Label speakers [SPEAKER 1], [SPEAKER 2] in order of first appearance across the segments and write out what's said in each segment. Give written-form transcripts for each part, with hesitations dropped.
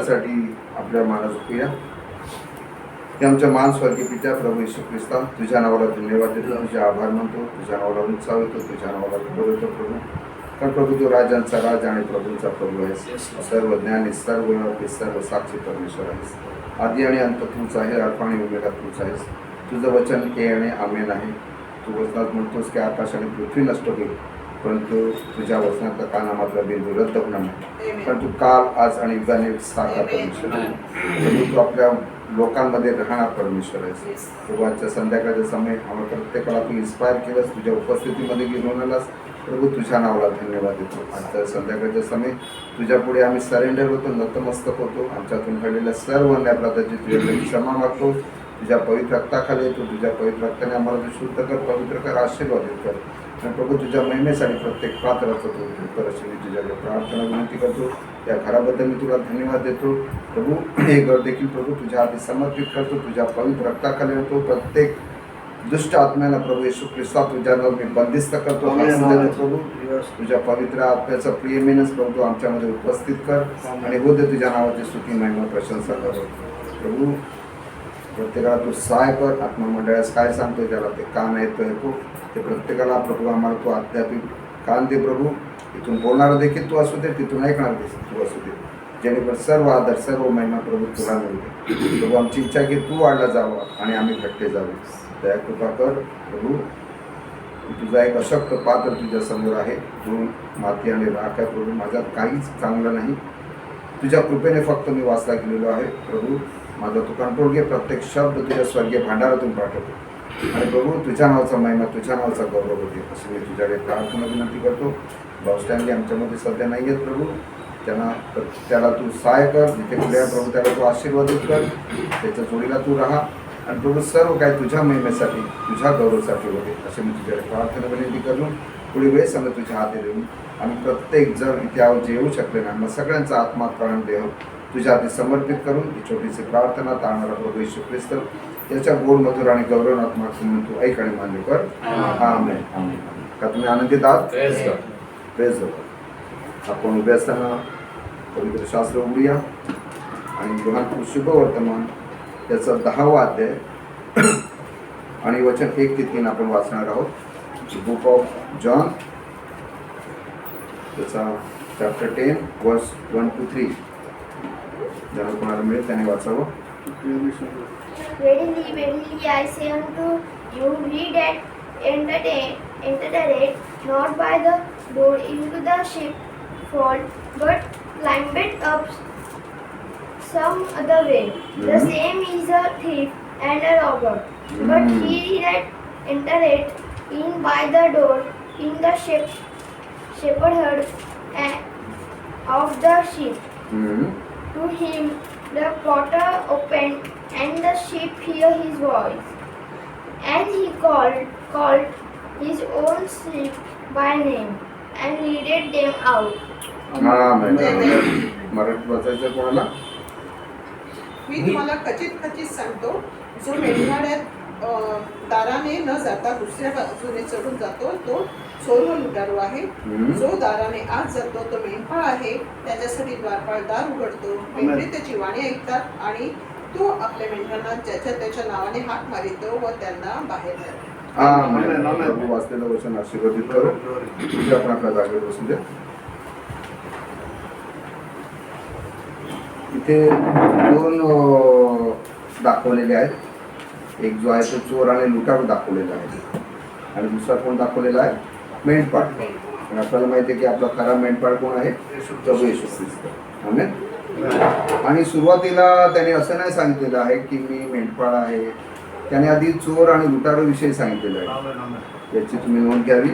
[SPEAKER 1] त्यासाठी आपल्या माना झुकूया. हे आमच्या मान स्वर्गीय पित्या प्रभू येशू ख्रिस्ता, तुझ्या नावाला धन्यवाद देतो, तुझे आभार मानतो, तुझ्या नावाला उत्साह येतो, तुझ्या नावाला बोलवतो प्रभू. कारण प्रभू तू राजांचा राजा आणि प्रभूंचा प्रभू आहेस. सर्व ज्ञानी, सर्व गुणावती, सर्व साक्षी परमेश्वर आहेस. आदी आणि अंत तूच आहे, अल्फा आणि ओमेगा तूच आहेस. तुझं वचन हे आणि आमेन आहे. तू वचनात म्हणतोस की आकाश आणि पृथ्वी नष्ट होईल, परंतु तुझ्या वचनाचा काना मात्र बिंदू रद्द होणार नाही. परंतु काल, आज आणि युगाने सारखा परमेश्वर आहे. परंतु तू आपल्या लोकांमध्ये राहणार परमेश्वर आहेस. प्रभू आजच्या संध्याकाळच्या समय आम्हाला प्रत्येकाला तू इन्स्पायर केलंस, तुझ्या उपस्थितीमध्ये घेऊन आलास. प्रभू तुझ्या नावाला धन्यवाद देतो. आजच्या संध्याकाळच्या समय तुझ्या पुढे आम्ही सरेंडर होतो, नतमस्तक होतो. आमच्यातून घडलेल्या सर्व अन्यायपराधाची तुझ्याकडे क्षमा मागतो. तुझ्या पवित्र रक्ताखाली येतो. तुझ्या पवित्र रक्ताने आम्हाला शुद्ध कर, पवित्र कर, आशीर्वादित कर. आणि प्रभू तुझ्या महिमेसाठी प्रत्येक पात्र असतो कर अशी मी तुझ्याकडे प्रार्थना विनंती करतो. या घराबद्दल मी तुला धन्यवाद देतो. प्रभू हे घर देखील प्रभू तुझ्या हाती समर्पित करतो. तुझ्या पवित्र रक्ताखाली येतो. प्रत्येक दुष्ट आत्म्याला प्रभू येशू ख्रिस्ता तुझ्या नावाने मी बंदिस्त करतो. प्रभू तुझ्या पवित्र आत्म्याचं प्रियमेनच प्रभू आमच्यामध्ये उपस्थित कर आणि हो दे तुझ्या नावाची स्तुती, महिमा, प्रशंसा कर. प्रभू प्रत्येकाला तू सहाय कर. आत्ममंडळास काय सांगतो ज्याला ते कान ऐकतो ऐकू, ते प्रत्येकाला प्रभू आम्हाला तू आध्यात्मिक कान दे. प्रभू इथून बोलणारा देखील तू असू दे, तिथून ऐकणार देखील तू असू दे, जेणेकरून सर्व आदर, सर्व महिमा प्रभू तुला मिळते. प्रभू आमची इच्छा की तू वाढला जावा आणि आम्ही घटले जावे. दया कृपा कर प्रभू. तुझा एक अशक्त पात्र तुझ्या समोर आहे. तू माती आणि राख आहे प्रभू. माझ्यात काहीच चांगलं नाही. तुझ्या कृपेने फक्त मी वाचला गेलेलो आहे. प्रभू माझा तू कंट्रोल घे. प्रत्येक शब्द तुझ्या स्वर्गीय भांडारातून पाठवतो आणि प्रभू तुझ्या नावाचा महिमा, तुझ्या नावाचा गौरव होते असं मी तुझ्याकडे प्रार्थना विनंती करतो. बाउस्टँडी आमच्यामध्ये सध्या नाही आहेत प्रभू. त्याला तू सहाय्य कर. जिथे पुढे आहे प्रभू त्याला तू आशीर्वादित कर. त्याच्या जोडीला तू राहा आणि प्रभू सर्व काय तुझ्या महिमेसाठी, तुझ्या गौरवासाठी होते असे मी तुझ्याकडे प्रार्थना विनंती करून पुढे वेळ समजा तुझ्या हाती देऊन आम्ही प्रत्येक जण इथे येऊ शकले नाही, मग सगळ्यांचा आत्मा, प्राण, देह तुझ्या हाती समर्पित करून ही छोटीशी प्रार्थना तारणारा प्रभू येशू ख्रिस्त याच्या गोड, मधुर आणि गौरवनात्मक म्हणून तू ऐक आणि मान्य कर. आमेन. आमेन. का तुम्ही आनंदित आहात? Praise God. आपण उभे असताना पवित्र शास्त्र उघडूया आणि योहान शुभवर्तमान त्याचा 10वा अध्याय आणि वचन 1 ते 3 आपण वाचणार आहोत. बुक ऑफ जॉन त्याचा चॅप्टर 10 वर्स 1 to 3. ज्याला कोणाला मिळेल त्याने वाचावं.
[SPEAKER 2] Verily, verily, I say unto you, he that entereth not by the door into the sheepfold, but climbeth up some other way, the same is a thief and a robber. But he that entereth in by the door, in the shepherd of the sheep, to him the porter opened, and the sheep hear his voice. And he called his own sheep by name, and leaded them out.
[SPEAKER 1] Marathi वाचायचं कोणाला?
[SPEAKER 3] मी तुम्हाला खचित सांगतो, जो मेंढपाळात दाराने न जाता दुसऱ्या बाजूने चढून जातो तो चोर व लुटारू आहे. जो दाराने आत जातो तो मेंढपाळ आहे. त्याच्यासाठी द्वारपाळ दार उघडतो. मेंढरे त्याची वाणी ऐकतात आणि तो आपल्या मेंढरांना ज्याच्या त्याच्या नावाने हाक मारितो व त्यांना बाहेर नेतो.
[SPEAKER 1] वाचलेलं वचन आशीर्वादित करू. आपण आपल्या जागेवर बसू द्या. इथे 2 दाखवलेले आहेत. एक जो आहे तो चोर आणि लुटारू दाखवलेला आहे आणि दुसरा कोण दाखवलेला आहे? मेंढपाळ. पण आपल्याला माहिती आहे की आपला खरा मेंढपाळ कोण आहे? प्रभू येशू ख्रिस्त. आमेन. आणि सुरुवातीला त्याने असं नाही सांगितलेलं आहे की मी मेंढपाळ आहे. त्याने आधी चोर आणि लुटारू विषयी सांगितलेलं आहे. याची तुम्ही नोंद घ्यावी.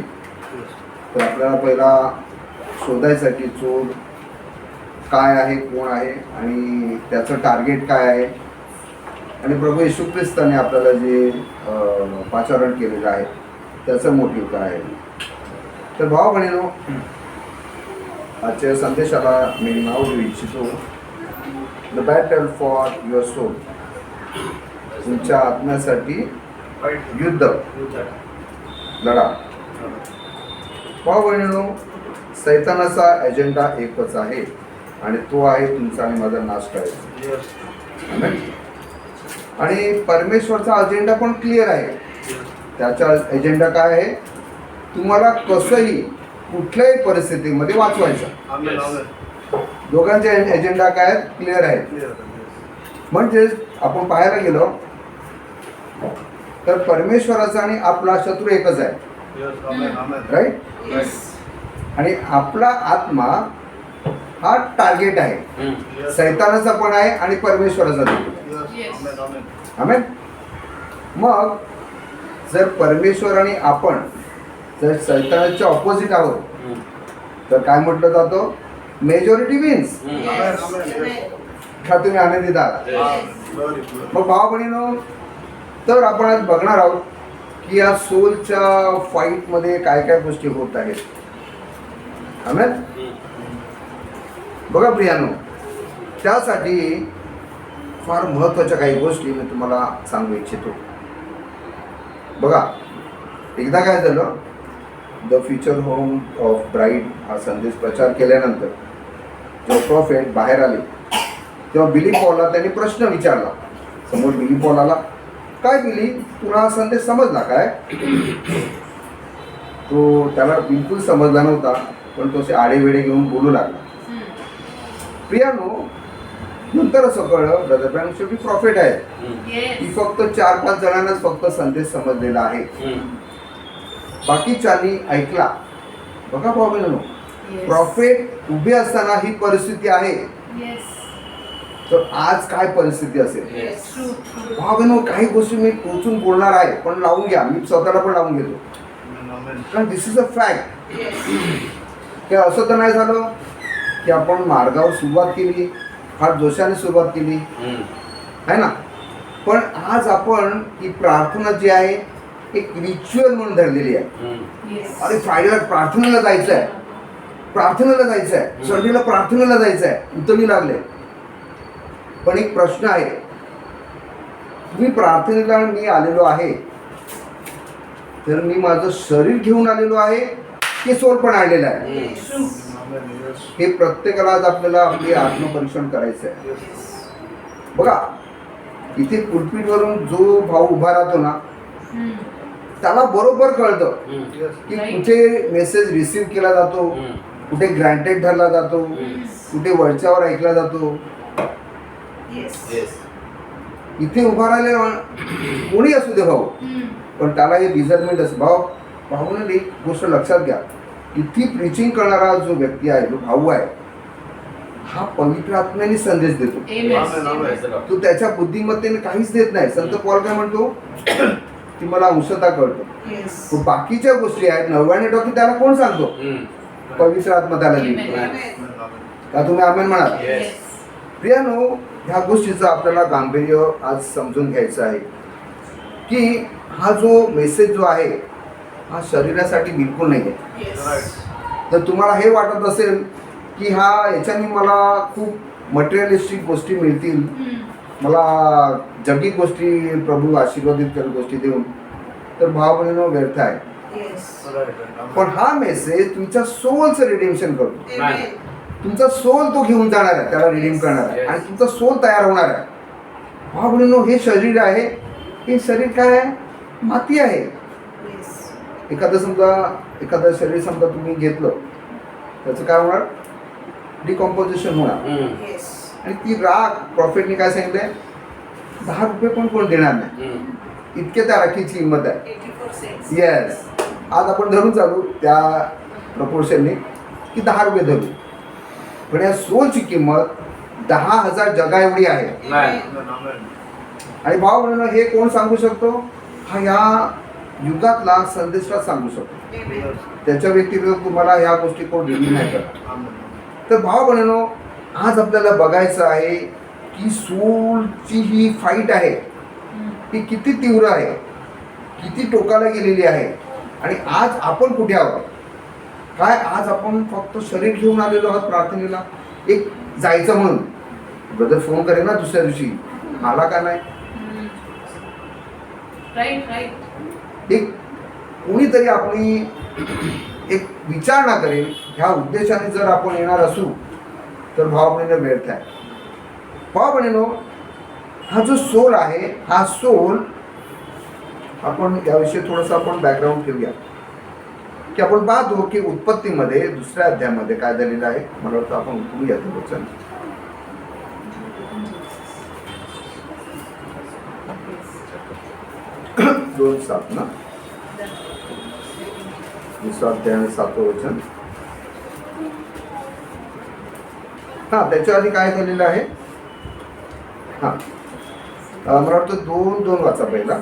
[SPEAKER 1] तर आपल्याला पहिला शोधायचं की चोर काय आहे, कोण आहे आणि त्याचं टार्गेट काय आहे आणि प्रभू येशू ख्रिस्ताने आपल्याला जे पाचारण केलेलं आहे त्याचं मोटिव्ह काय आहे. तर भाव बहिणीनो, आजच्या संदेशाला मी नाव देऊ इच्छितो, the battle for your soul. तुमच्या आत्म्यासाठी युद्ध, लढा. भाव बहिणीनो, सैतानाचा एजेंडा एकच आहे आणि तो आहे तुमचा आणि माझा नाश करायचा. आमेन. आणि परमेश्वरचा अजेंडा पण क्लिअर आहे. त्याचा एजेंडा काय आहे? तुम्हाला कसंही कुठल्याही परिस्थितीमध्ये वाचवायचं. दोघांचे एजेंडा काय आहेत? क्लिअर आहेत. म्हणजे आपण पाहायला गेलो तर परमेश्वराचा आणि आपला शत्रू एकच आहे, राईट? आणि आपला आत्मा हा टार्गेट आहे, सैतानाचा पण आहे आणि परमेश्वराचा देखील. आमेन. मग जर परमेश्वर आणि आपण जर सैतानाच्या ऑपोजिट आहोत तर काय म्हटलं जातं? Majority wins. का तुम्ही आनंदित आहात? मग भाव बहिणीनो, तर आपण आज बघणार आहोत की या सोलच्या फाईटमध्ये काय काय गोष्टी होत आहेत. आमेन. बघा प्रियानो, त्यासाठी फार महत्त्वाच्या काही गोष्टी मी तुम्हाला सांगू इच्छितो. बघा, एकदा काय झालं, the future home of bride हा संदेश प्रचार केल्यानंतर जेव्हा प्रॉफेट बाहेर आले तेव्हा बिली पॉलला त्यांनी प्रश्न विचारला. समोर बिली पॉल आला. काय बिली, तुला हा संदेश समजला काय? तो त्याला बिलकुल समजला नव्हता, पण तो असे आडेवेडे घेऊन बोलू लागला. प्रियानो, नंतर असं कळलं ब्रदर ब्रॅनम शेवटी प्रॉफिट आहे. की फक्त 4-5 जणांनाच फक्त संदेश समजलेला आहे, बाकीच्यांनी ऐकला. बघा भाऊ, प्रॉफिट उभे असताना ही परिस्थिती आहे, तर आज काय परिस्थिती असेल? भाऊ, काही गोष्टी मी टोचून बोलणार आहे, पण लावून घ्या, मी स्वतःला पण लावून घेतो, कारण दिस इज अ फॅक्ट. की असं तर नाही झालं की आपण मार्गावर सुरुवात केली, फार जोशाने सुरुवात केली आहे ना, पण आज आपण ही प्रार्थना जी आहे एक रिच्युअल म्हणून धरलेली आहे. अरे फ्रायडेला प्रार्थनेला जायचं आहे, प्रार्थनेला जायचं आहे, संडेला प्रार्थनेला जायचं आहे, उतरणी लागले. पण एक प्रश्न आहे, तुम्ही प्रार्थनेला मी आलेलो आहे तर मी माझं शरीर घेऊन आलेलो आहे की सोल पण आलेलं आहे? हे प्रत्येकाला आज आपल्याला आपले आत्मपरीक्षण करायचं आहे. बघा, इथे पुलपीटवरून जो भाऊ उभा राहतो ना, त्याला बरोबर कळतं की कुठे मेसेज रिसीव्ह केला जातो, कुठे ग्रँटेड धरला जातो, कुठे वरच्यावर ऐकला जातो. इथे उभा राहिले कोणी असू दे भाऊ, पण त्याला हे डिझर्नमेंट असं. भाऊने एक गोष्ट लक्षात घ्या, इथे प्रीचिंग करणारा जो व्यक्ती आहे, जो भाऊ आहे, हा पवित्र आत्म्याने संदेश देतो. तो त्याच्या बुद्धिमत्तेने काहीच देत नाही. संत पॉल काय म्हणतो? ती मला अंशतः कळतो. बाकीच्या गोष्टी आहेत 99% त्याला कोण सांगतो? पवित्र आत्मा त्याला देतो. का तुम्ही आमेन म्हणाल? प्रियानो, ह्या गोष्टीचं आपल्याला गांभीर्य आज समजून घ्यायचं आहे की हा जो मेसेज जो आहे हा शरीरासाठी बिलकुल नाही आहे. तर तुम्हाला हे वाटत असेल की याच्याने मला खूप मटेरियलिस्टिक गोष्टी मिळतील, मला जगिक गोष्टी प्रभू आशीर्वादित करेल गोष्टी देऊन, तर भाव बहिणींनो व्यर्थ आहे. पण हा मेसेज तुमच्या सोलचं रिडेम्पशन करतो. तुमचा सोल तो घेऊन जाणार आहे, त्याला रिडीम करणार आहे आणि तुमचा सोल तयार होणार आहे. भाव बहिणींनो, हे शरीर आहे, हे शरीर काय आहे? माती आहे. एखादं शरीर समजा तुम्ही घेतलं, त्याचं काय होणार? डिकॉम्पोजिशन होणार. आणि ती राख प्रॉफिटने काय सांगितलंय? 10 रुपये पण कोण देणार नाही, इतके त्या राखीची किंमत आहे. येस, आज आपण धरून चालू त्या प्रपोर्शनने की 10 रुपये धरू, पण या सोलची किंमत 10,000 जगा एवढी आहे. आणि भाव म्हणून हे कोण सांगू शकतो? हा या युगातला संदेशला सांगू शकतो. त्याच्या व्यतिरिक्त तुम्हाला ह्या गोष्टी कोण रिव्हील नाही करत. तर भाव बहिणींनो, आज आपल्याला बघायचं आहे की सोलची ही फाईट आहे ही किती तीव्र आहे, किती टोकाला गेलेली आहे. आणि आज आपण कुठे आहोत? काय आज आपण फक्त शरीर घेऊन आलेलो आहोत प्रार्थनेला, एक जायचं म्हणून? ब्रदर फोन करेल ना दुसऱ्या दिवशी, आला का नाही? एक कोणीतरी आपली एक विचारणा करेल. ह्या उद्देशाने जर आपण येणार असू तर भाव बहिणीनं व्यर्थ आहे. भाव बहिणीनो, हा जो सोल आहे, हा सोल आपण याविषयी थोडंसं आपण बॅकग्राऊंड ठेवूया की आपण पाहतो की उत्पत्तीमध्ये दुसऱ्या अध्यायामध्ये काय झालेलं आहे. मला वाटतं आपण उठूया ते वचन. दोन सात ना, दुसरा अध्याय 7वं वचन. हा, त्याच्या आधी काय झालेलं आहे. हा, मला वाटतं 2:2 वाचा पहिला.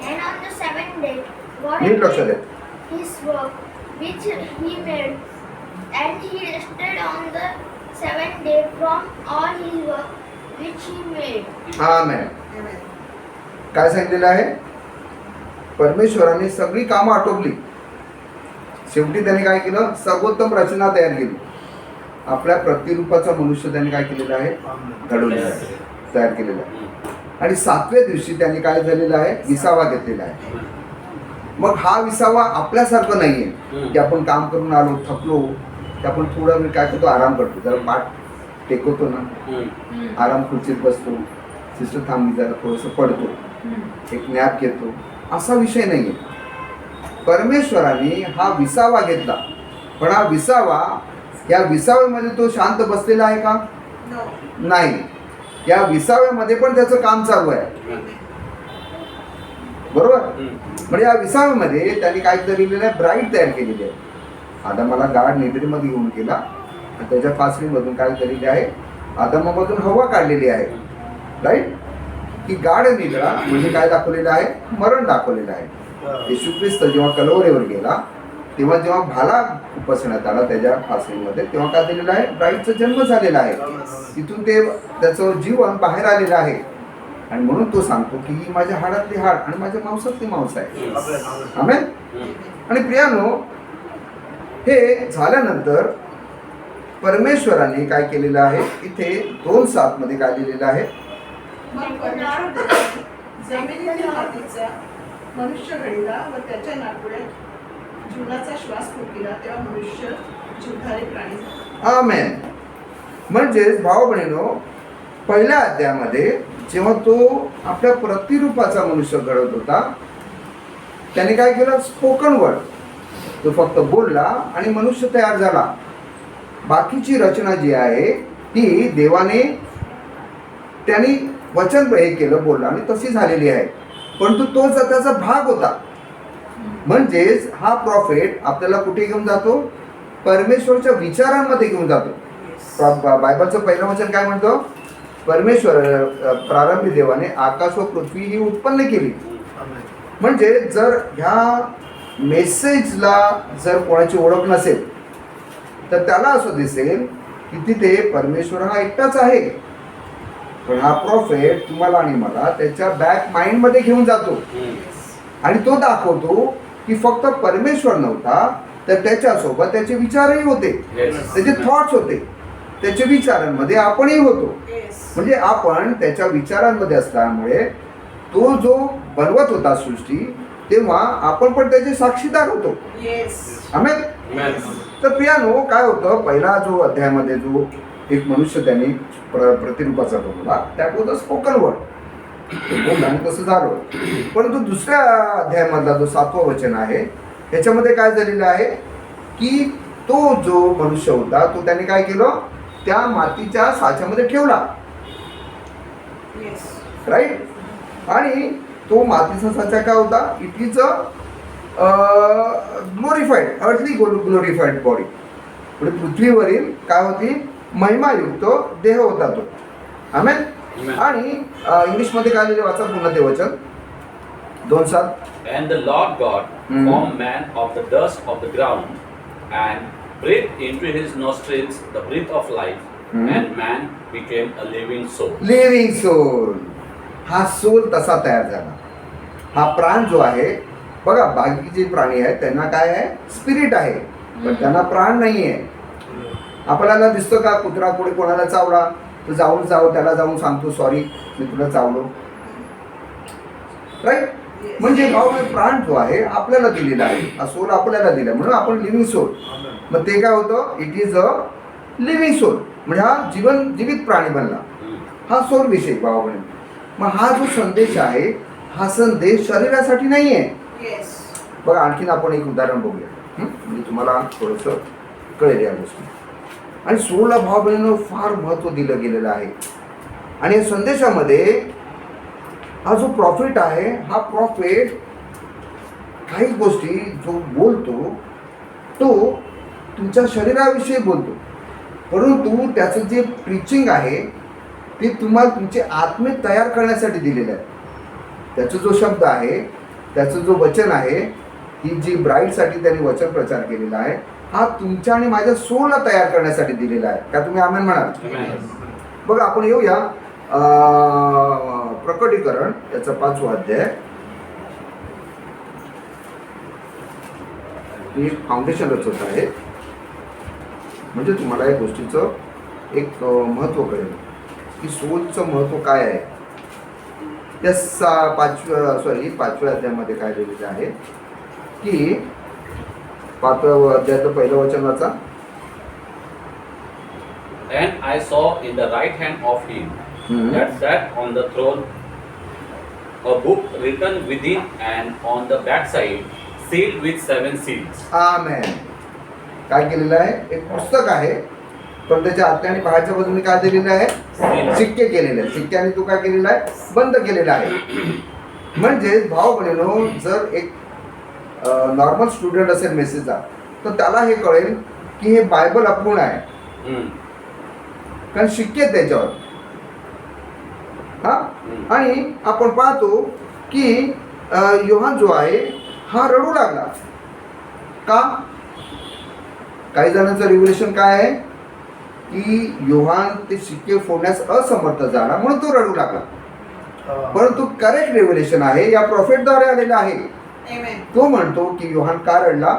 [SPEAKER 2] And on the seventh day, God
[SPEAKER 1] नीट लक्षात
[SPEAKER 2] ended
[SPEAKER 1] आहे.
[SPEAKER 2] his work which he made, and he rested on the seventh day from all his work which he made.
[SPEAKER 1] आमेन. काय सांगितलेलं आहे. परमेश्वराने सगळी कामं आटोपली. शेवटी त्याने काय केलं, सर्वोत्तम रचना तयार केली. आपल्या प्रतिरूपाचा मनुष्य त्याने काय केलेला आहे, घडवलेला आहे, तयार केलेला आहे. आणि 7व्या दिवशी त्यांनी काय झालेलं आहे, विसावा घेतलेला आहे. मग हा विसावा आपल्यासारखं नाहीये की आपण काम करून आलो, थकलो की आपण थोडा वेळ काय करतो, आराम करतो, जरा पाठ टेकवतो ना, आराम खुर्चीत बसतो, सिस्टर थांबली जरा थोडंसं पडतो, एक नॅप घेतो, असा विषय नाहीये. परमेश्वराने हा विसावा घेतला, पण हा विसावा, या विसाव्यामध्ये तो शांत बसलेला आहे का, नाही. या विसाव्यामध्ये पण त्याचं काम चालू आहे, बरोबर. म्हणजे या विसाव्यामध्ये त्यांनी काय केलेलं आहे, ब्राईट तयार केलेली आहे. आदमाला गाढ निद्रेमध्ये घेऊन गेला आणि त्याच्या फासणीमधून काय केलेली आहे, आदमामधून हवा काढलेली आहे, राईट. की गाढ निद्रा म्हणजे काय दाखवलेलं आहे, मरण दाखवलेलं आहे. येशू ख्रिस्त जेव्हा कलोवरेवर गेला तेव्हा जेव्हा भाला उपसण्यात आला त्याच्या फासणीमध्ये, तेव्हा काय दिलेलं आहे, ब्राईटचा जन्म झालेला आहे. तिथून ते त्याचं जीवन बाहेर आलेलं आहे. आणि म्हणून तो सांगतो की ही माझ्या हाडातली हाड आणि माझ्या मांसातली मांस आहे. आमेन. आणि प्रियानो, हे झाल्यानंतर परमेश्वराने काय केलेलं आहे, इथे 2:7 मध्ये काय लिहिलेलं आहे,
[SPEAKER 3] जमिनीतील मातीचा मनुष्य घडीला व त्याच्या नातुड्यात जीवनाचा श्वास फुंकिला, तेव्हा मनुष्य जीवधारी प्राणी झाला.
[SPEAKER 1] आमेन. म्हणजेच भाऊ बहिणीनो, पहिल्या अध्यायामध्ये जेव्हा तो आपल्या प्रतिरूपाचा मनुष्य घडवत होता, त्याने काय केलं, स्पोकन वर्ड, तो फक्त बोलला आणि मनुष्य तयार झाला. बाकीची रचना जी आहे ती देवाने, त्यांनी वचन हे केलं, बोलला आणि तशी झालेली आहे. परंतु तो त्याचा भाग होता. म्हणजेच हा प्रॉफेट आपल्याला कुठे घेऊन जातो, परमेश्वरच्या विचारांमध्ये घेऊन जातो. बायबलचं पहिलं वचन काय म्हणतो, परमेश्वर प्रारंभी देवाने आकाश व पृथ्वी ही उत्पन्न केली. म्हणजे जर ह्या मेसेजला जर कोणाची ओळख नसेल तर त्याला असं दिसेल की तिथे परमेश्वर हा एकटाच आहे. पण हा प्रॉफेट तुम्हाला आणि मला त्याच्या बॅक माइंडमध्ये घेऊन जातो आणि तो दाखवतो की फक्त परमेश्वर नव्हता, तर त्याच्यासोबत त्याचे विचारही होते, त्याचे थॉट्स होते, त्याच्या विचारांमध्ये आपणही होतो. म्हणजे आपण त्याच्या विचारांमध्ये असल्यामुळे तो जो बनवत होता सृष्टी, तेव्हा आपण पण त्याचे साक्षीदार होतो. आमेन. तर प्रियानो, काय होतं, पहिला जो अध्यायामध्ये जो एक मनुष्य त्यांनी प्रतिरूपाचा बनवला, त्यात होतं स्पोकन वर्ड, आणि तसं झालं. परंतु दुसऱ्या अध्यायामधला जो 7वं वचन आहे, त्याच्यामध्ये काय झालेलं आहे की तो जो मनुष्य होता तो त्याने काय केलं, त्या मातीच्या साच्यामध्ये ठेवला, राईट. आणि तो मातीचा साचा काय होता, it is a glorified, earthly glorified body. म्हणजे पृथ्वीवरील काय होती, महिमायुक्त देह होता तो. आमेन. आणि इंग्लिशमध्ये काय लिहिले, वाचा पुन्हा ते वचन 2:7.
[SPEAKER 4] And the Lord God formed man of the dust of the ground and breathed into his nostrils the breath of life, and man became a living soul.
[SPEAKER 1] Living soul. हा सोल तसा तयार झाला. हा प्राण जो आहे, बघा बाकी जे प्राणी आहेत त्यांना काय आहे, स्पिरिट आहे, पण त्यांना प्राण नाही आहे. आपल्याला दिसतो का, कुत्रा पुढे कोणाला चावला तर त्याला जाऊन सांगतो, सॉरी मी तुला चावलो, राईट. म्हणजे भाऊ, प्राण जो आहे आपल्याला दिलेला आहे, हा सोल आपल्याला दिला, म्हणून आपण लिव्हिंग सोल. मग ते काय होतं, it is a living soul, म्हणजे हा जीवित प्राणी बनला. हा सोल विषय भावाबहिणी. मग हा जो संदेश आहे हा संदेश शरीरासाठी नाही आहे.
[SPEAKER 3] येस.
[SPEAKER 1] बघा आणखीन आपण एक उदाहरण बघूया, म्हणजे तुम्हाला थोडंसं कळेल या गोष्टी. आणि सोलला भावाबहिणीनं फार महत्त्व दिलं गेलेलं आहे. आणि या संदेशामध्ये हा जो प्रॉफिट आहे हा प्रॉफिट काही गोष्टी जो बोलतो तो तुमच्या शरीराविषयी बोलतो, परंतु त्याचं जे प्रीचिंग आहे ते तुम्हाला तुमचे आत्मे तयार करण्यासाठी दिलेलं आहे. त्याचा जो शब्द आहे, त्याचं जो वचन आहे, ही जी ब्राईडसाठी त्यांनी वचन प्रचार केलेला आहे हा तुमच्या आणि माझ्या सोलला तयार करण्यासाठी दिलेला आहे. का तुम्ही आमेन म्हणाल? बघा आपण येऊया प्रकटीकरण त्याचा 5वा अध्याय. मी फाउंडेशन रचत आहे म्हणजे तुम्हाला या गोष्टीचं एक महत्त्व कळेल की सोलचं महत्त्व काय आहे. त्या 5व्या अध्यायामध्ये काय लिहिलेलं आहे की 5व्या अध्यायाचं पहिलं वचन वाचा.
[SPEAKER 4] And I saw in the right hand of him that sat on the throne a book written within and on the backside sealed with 7 seals.
[SPEAKER 1] आमेन. काय केलेलं आहे? एक पुस्तक आहे पण त्याच्या आतल्या आणि बाहेरच्या बाजूने काय दिलेलं आहे? सिक्के केलेले आहेत. सिक्क्याने तो काय केलेला आहे? बंद केलेला आहे. म्हणजे भाव बहिणीनो, जर एक नॉर्मल स्टुडंट असेल मेसेजचा तर त्याला हे कळेल की हे बायबल अपूर्ण आहे, कारण शिक्के आहेत त्याच्यावर. हा, आणि आपण पाहतो की योहान जो आहे हा रडू लागला. का? काही जणांचं रिव्हलेशन काय आहे की योहान ते शिक्के फोडण्यास असमर्थ झाला म्हणून तो रडू लागला. परंतु करेक्ट रिव्हलेशन आहे या प्रॉफिटद्वारे आलेला आहे. तो म्हणतो की योहान का रडला?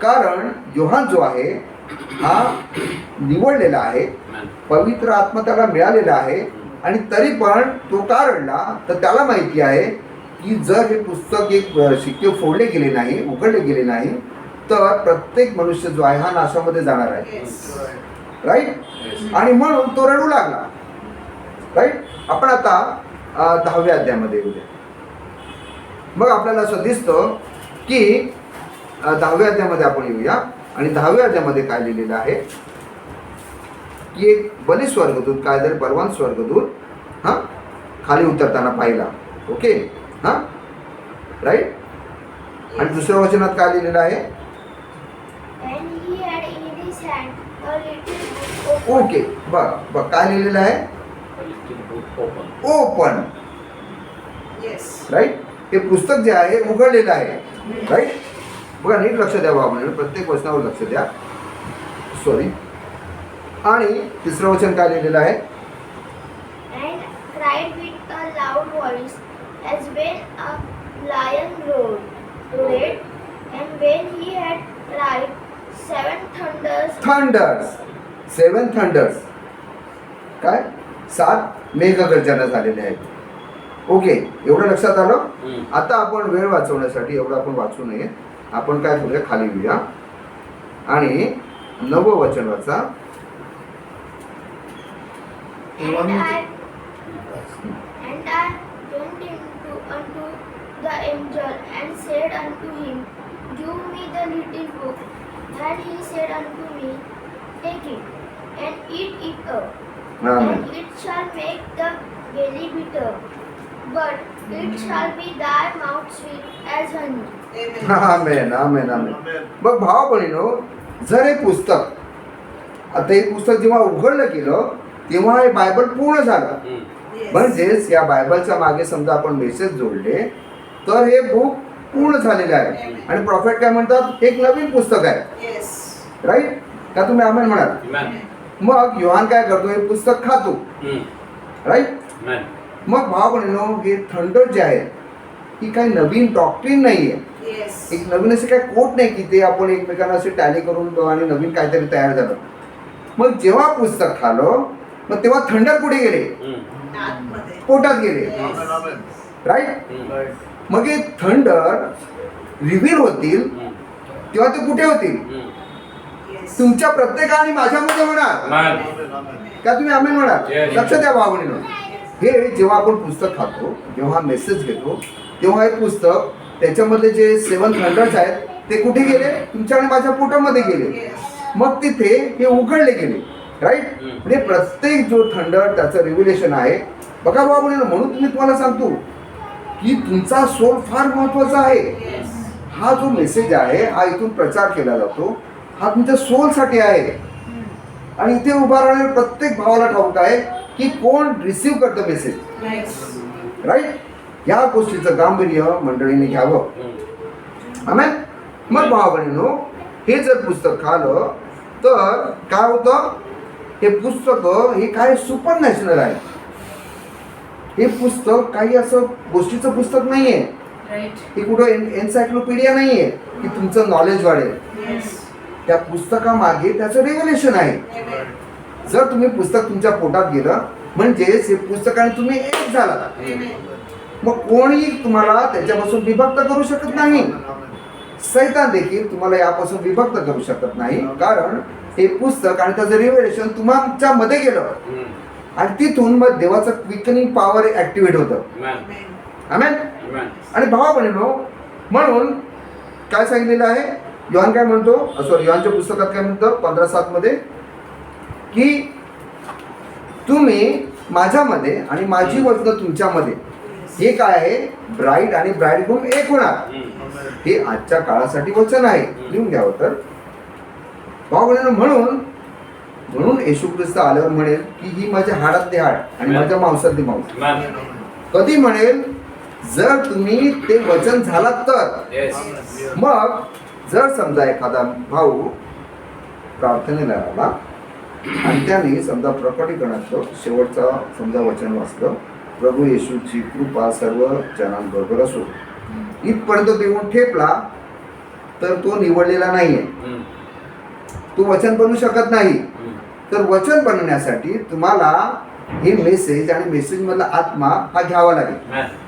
[SPEAKER 1] कारण योहान जो आहे हा निवडलेला आहे, पवित्र आत्मा त्याला मिळालेला आहे, आणि तरी पण तो का रडला तर त्याला माहिती आहे की जर हे पुस्तक एक शिक्के फोडले गेले नाही, उघडले गेले नाही तर प्रत्येक मनुष्य जो आहे हा नाशामध्ये जाणार आहे. राईट? आणि म्हणून तो रडू लागला. राईट? आपण आता 10व्या अध्यायामध्ये येऊया. मग आपल्याला असं दिसतं की 10व्या अध्यायामध्ये आपण येऊया आणि 10व्या अध्यायामध्ये काय लिहिलेलं आहे की एक बली स्वर्गदूत, काहीतरी बलवान स्वर्गदूत खाली उतरताना पाहिला. Okay, right? आणि दुसऱ्या वचनात काय लिहिलेलं आहे? ओके, बघ काय लिहिलेलं आहे? ओपन. राईट? हे पुस्तक जे आहे उघडलेलं आहे. राईट? बघा नीट लक्ष द्या बाबा, प्रत्येक वचनावर लक्ष द्या. सॉरी. आणि तिसरं वचन काय लिहिलेलं आहे?
[SPEAKER 2] And cried with a loud voice, as when a lion roared, and when he had cried, 7 thunders.
[SPEAKER 1] 7 thunders. काय? 7 मेघगर्जना झालेले आहेत. ओके, एवढं लक्षात आलं? आता आपण वेळ वाचवण्यासाठी एवढं आपण वाचू नये. आपण काय करूया, खाली येऊया आणि 9वं वचन वाचा.
[SPEAKER 2] And I went unto the angel and said unto him, Give me the little book. And he said unto me, Take it and eat it up, and it shall make the belly bitter, but it shall be thy mouth sweet as honey.
[SPEAKER 1] आमेन, आमेन, आमेन. मग भाव बहिणीनो, जर हे पुस्तक, आता हे पुस्तक जेव्हा उघडलं गेलं तेव्हा हे बायबल पूर्ण झालं. म्हणजेच या बायबलच्या मागे समजा आपण मेसेज जोडले तर हे बुक पूर्ण झालेलं आहे. आणि प्रॉफेट काय म्हणतात? एक नवीन पुस्तक आहे. राईट? का तुम्ही आमेन म्हणाल? मग योहान काय करतो? हे पुस्तक खातो. राईट? मग भाव बहिणीनो, हे थंडर जे आहे ही काही नवीन डॉक्ट्रिन नाही आहे. एक नवीन असे काही कोट नाही की ते आपण एकमेकांना असे टॅली करून आणि नवीन काहीतरी तयार झालं. मग जेव्हा पुस्तक खालं मग तेव्हा थंडर कुठे गेले? पोटात गेले. राईट? मग हे थंडर रिव्हील होतील तेव्हा ते कुठे होतील? तुमच्या प्रत्येकाने माझ्यामध्ये होणार.
[SPEAKER 4] Amen.
[SPEAKER 1] का तुम्ही आमेन म्हणाल?
[SPEAKER 4] Yes.
[SPEAKER 1] लक्ष द्या भावनेनं. हे जेव्हा आपण पुस्तक खातो, जेव्हा मेसेज घेतो, तेव्हा हे पुस्तक त्याच्यामधले जे 7 थंडर्स आहेत ते कुठे गेले? तुमच्या आणि माझ्या पोटामध्ये गेले. मग तिथे हे उघडले गेले. राईट? म्हणजे प्रत्येक जो थंडर त्याचं रिव्हिलेशन आहे. बघा भावनेनं, म्हणून तुम्हाला सांगतो की तुमचा सोल फार महत्वाचा आहे. हा जो मेसेज आहे हा इथून प्रचार केला जातो, हा तुमच्या सोलसाठी आहे. आणि इथे उभा राहणाऱ्या प्रत्येक भावाला ठाऊक आहे की कोण रिसीव्ह करतं मेसेज. राईट? या गोष्टीचं गांभीर्य मंडळीने घ्यावं. आमेन. मग भावा-बहिणींनो, हे जर पुस्तक खाल्लं तर काय होतं? हे पुस्तक हे काय सुपर नॅशनल आहे. हे पुस्तक काही असं गोष्टीचं पुस्तक नाहीये. हे कुठं एन्सायक्लोपीडिया नाहीये की तुमचं नॉलेज वाढेल. त्या पुस्तकामागे त्याचं रेव्हलेशन आहे. जर तुम्ही पुस्तक तुमच्या पोटात गेलं म्हणजेच हे पुस्तकाने तुम्ही एक झाला. मग कोणी तुम्हाला त्याच्यापासून विभक्त करू शकत नाही. सैतान देखील तुम्हाला यापासून विभक्त करू शकत नाही, कारण हे पुस्तक आणि त्याचं रिव्हिलेशन तुमच्या मध्ये गेलं आणि तिथून मग देवाचं क्विकनिंग पॉवर ऍक्टिव्हेट होतं. आमेन. आणि भावा-बहिणींनो, म्हणून काय सांगितलेलं आहे? योहान काय म्हणतो? सॉरी, योहानच्या पुस्तकात काय म्हणतो? 15:7 मध्ये की तुम्ही माझ्यामध्ये आणि माझी वचनं तुमच्यामध्ये. हे काय आहे? ब्राईड आणि ब्राईडग्रूम एक होणार. हे आजच्या काळासाठी वचन आहे. लिहून घ्यावं. तर भाऊ-बहिणींनो, म्हणून येशू ख्रिस्त आल्यावर म्हणेल की ही माझ्या हाडातली हाड आणि माझ्या मांसातली मांस. कधी म्हणेल? जर तुम्ही ते वचन झालात तर. मग जर समजा एखादा भाऊ प्रार्थनेला आला आणि त्याने समजा प्रकटीकरणाचं शेवटचा समजा वचन वाचलं, प्रभू येशूची कृपा सर्व जनांबरोबर असो, इथपर्यंत देऊन ठेपला, तर तो निवडलेला नाहीये. तो वचन बनू शकत नाही. तर वचन बनवण्यासाठी तुम्हाला हे मेसेज आणि मेसेज मधला आत्मा हा घ्यावा लागेल.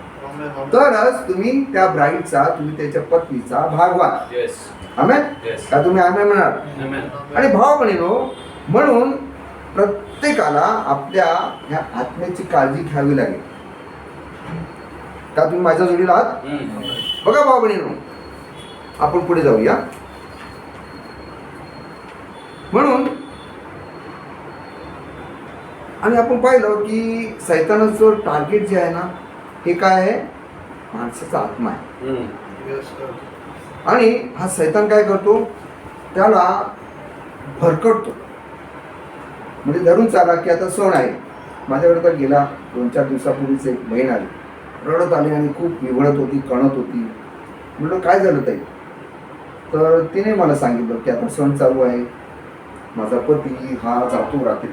[SPEAKER 1] तरच तुम्ही त्या ब्राईडचा, तुम्ही त्याच्या पत्नीचा भाग व्हाल. आमेन. का तुम्ही आमेन म्हणाल? आणि भाव-बहिणींनो, म्हणून प्रत्येकाला आपल्या ह्या आत्म्याची काळजी घ्यावी लागेल. का तुम्ही माझ्या जोडीला आहात? बघा भाव-बहिणींनो, आपण पुढे जाऊया. म्हणून आणि आपण पाहिलं की सैतानाचं टार्गेट जे आहे ना, हे काय आहे? माणसाचा आत्मा आहे. आणि हा सैतान काय करतो? त्याला भरकटतो. म्हणजे धरून चाला की आता सण आहे. माझ्याकडे तर गेला 2-4 दिवसापूर्वीच एक बहीण आली, रडत आली आणि खूप विवळत होती, कणत होती. म्हटलं काय झालं ताई? तर तिने मला सांगितलं की आता सण चालू आहे, माझा पती हा जातो रात्री,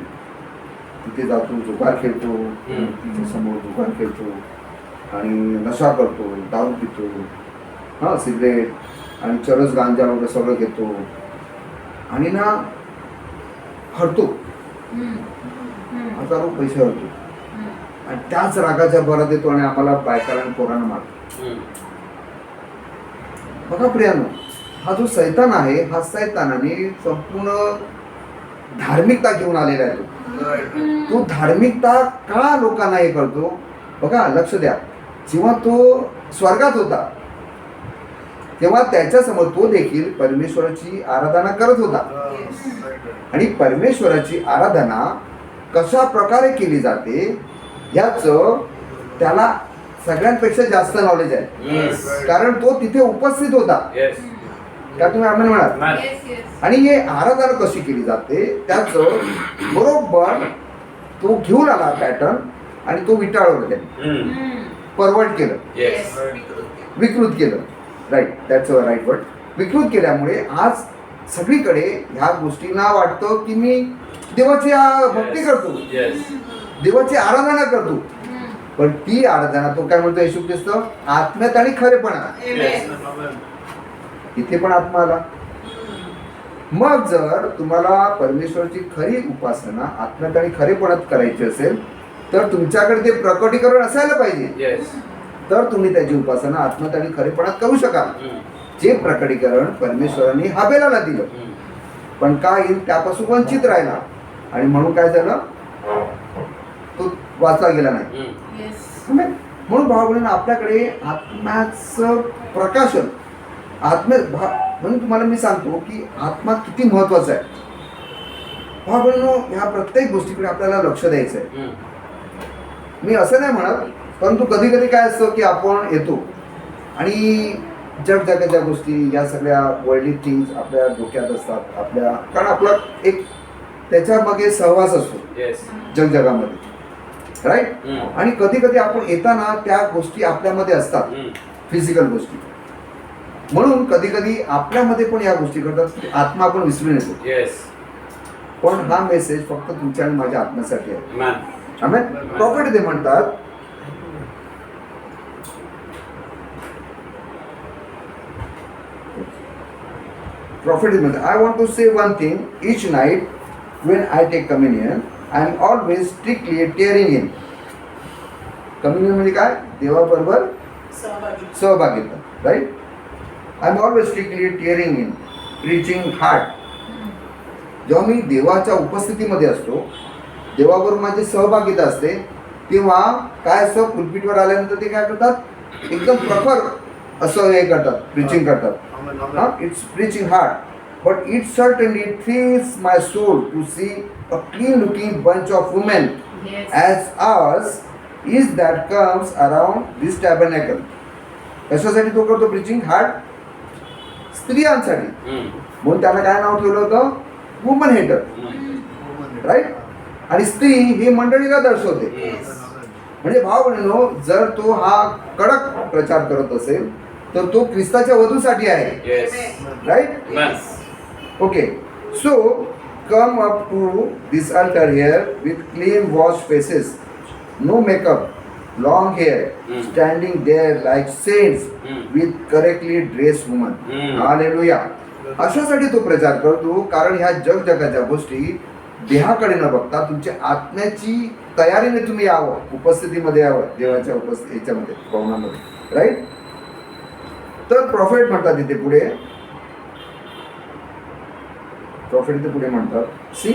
[SPEAKER 1] तिथे जातो, जुगार खेळतो, तिच्या समोर जुगार खेळतो आणि नशा करतो, दारू पितो, हां, सिगरेट आणि चरस गांजा वगैरे सगळं घेतो आणि ना हरतो, हजारो पैसे हरतो आणि त्याच रागाच्या भरात येतो आणि आम्हाला बायकाला आणि पोरांना मारतो. बघा प्रियानो, हा जो सैतान आहे, हा सैतानाने संपूर्ण धार्मिकता घेऊन आलेला आहे. तो धार्मिकता का लोकांना हे करतो? बघा, लक्ष द्या. जेव्हा तो स्वर्गात होता तेव्हा त्याच्या समोर तो देखील परमेश्वराची आराधना करत होता. आणि परमेश्वराची आराधना कशा प्रकारे केली जाते याचं त्याला सगळ्यांपेक्षा जास्त नॉलेज आहे, कारण तो तिथे उपस्थित होता. का तुम्ही आम्ही म्हणाल? आणि हे आराधना कशी केली जाते त्याचं बरोबर तो घेऊन आला पॅटर्न आणि तो विटाळवला, त्याने परवर्ट केलं, विकृत केलं. Right, that's a right word. विकृत केल्यामुळे आज सगळीकडे ह्या गोष्टींना वाटतं की मी देवाची भक्ती करतो, देवाची आराधना करतो, पण ती आराधना तो काय म्हणतो येशू ख्रिस्त? आत्म्यात आणि खरेपणा. इथे पण आत्मा आला. मग जर तुम्हाला परमेश्वराची खरी उपासना आत्म्यात आणि खरेपणात करायची असेल तर तुमच्याकडे ते प्रकटीकरण असायला पाहिजे. तर तुम्ही त्याची उपासना आत्म्यात आणि खरेपणात करू शकाल. जे प्रकटीकरण परमेश्वराने हाबेलाला दिलं. पण काहीन त्यापासून वंचित राहिला आणि म्हणून काय झालं, तो वाचला गेला नाही. म्हणून भावना आपल्याकडे आत्म्याचं प्रकाशन म्हणून तुम्हाला मी सांगतो की आत्मा किती महत्वाचा आहे. भावनो ह्या प्रत्येक गोष्टीकडे आपल्याला लक्ष द्यायचं आहे. मी असं नाही म्हणत, परंतु कधी कधी काय असतं की आपण येतो आणि जगजगाच्या गोष्टी या सगळ्या वर्ल्डली थिंग्स आपल्या डोक्यात असतात, आपल्या कारण आपला एक त्याच्या मागे सहवास असतो जगजगामध्ये, राईट. आणि कधी कधी आपण येताना त्या गोष्टी आपल्यामध्ये असतात, फिजिकल गोष्टी. म्हणून कधी कधी आपल्यामध्ये पण या गोष्टी करतात, आत्मा आपण विसरून येतो. पण हा मेसेज फक्त तुमच्या आणि माझ्या आत्म्यासाठी आहे. आमेन. प्रॉफिट ते म्हणतात Prophet is I want to say one thing. Each night when I take communion, I am always strictly tearing in. Communion म्हणजे काय? देवाबरोबर सहभागिता, right. I am always strictly tearing in, preaching heart. जेव्हा मी देवाच्या उपस्थितीमध्ये असतो, देवाबरोबर माझी सहभागिता असते, तेव्हा काय असतं, पुलपीटवर आल्यानंतर ते काय करतात, एकदम प्रखर असं हे करतात, प्रीचिंग करतात. It's preaching hard, but it certainly thrills my soul to see a clean-looking bunch of women as ours is that comes around this tabernacle. कशासाठी तो करतो प्रीचिंग हार्ड? स्त्रियांसाठी. म्हणून त्याला काय नाव ठेवलं होतं? वुमन हेटर, राईट. आणि स्त्री ही मंडळीला दर्शवते. म्हणजे भाव बहिणींनो, जर तो हा कडक प्रचार करत असेल तर तो ख्रिस्ताच्या वधूसाठी आहे, right. Okay. So come up to this altar here with clean wash faces, no makeup, long hair, standing there like saints with correctly dress woman. Hallelujah. अशासाठी तो प्रचार करतो, कारण ह्या जगजगाच्या गोष्टी देहाकडे न बघता तुमच्या आत्म्याची तयारीने तुम्ही यावं, उपस्थितीमध्ये यावं, देवाच्या याच्यामध्ये, भवनामध्ये, राईट. तर प्रॉफिट म्हणतात इथे पुढे, म्हणतात see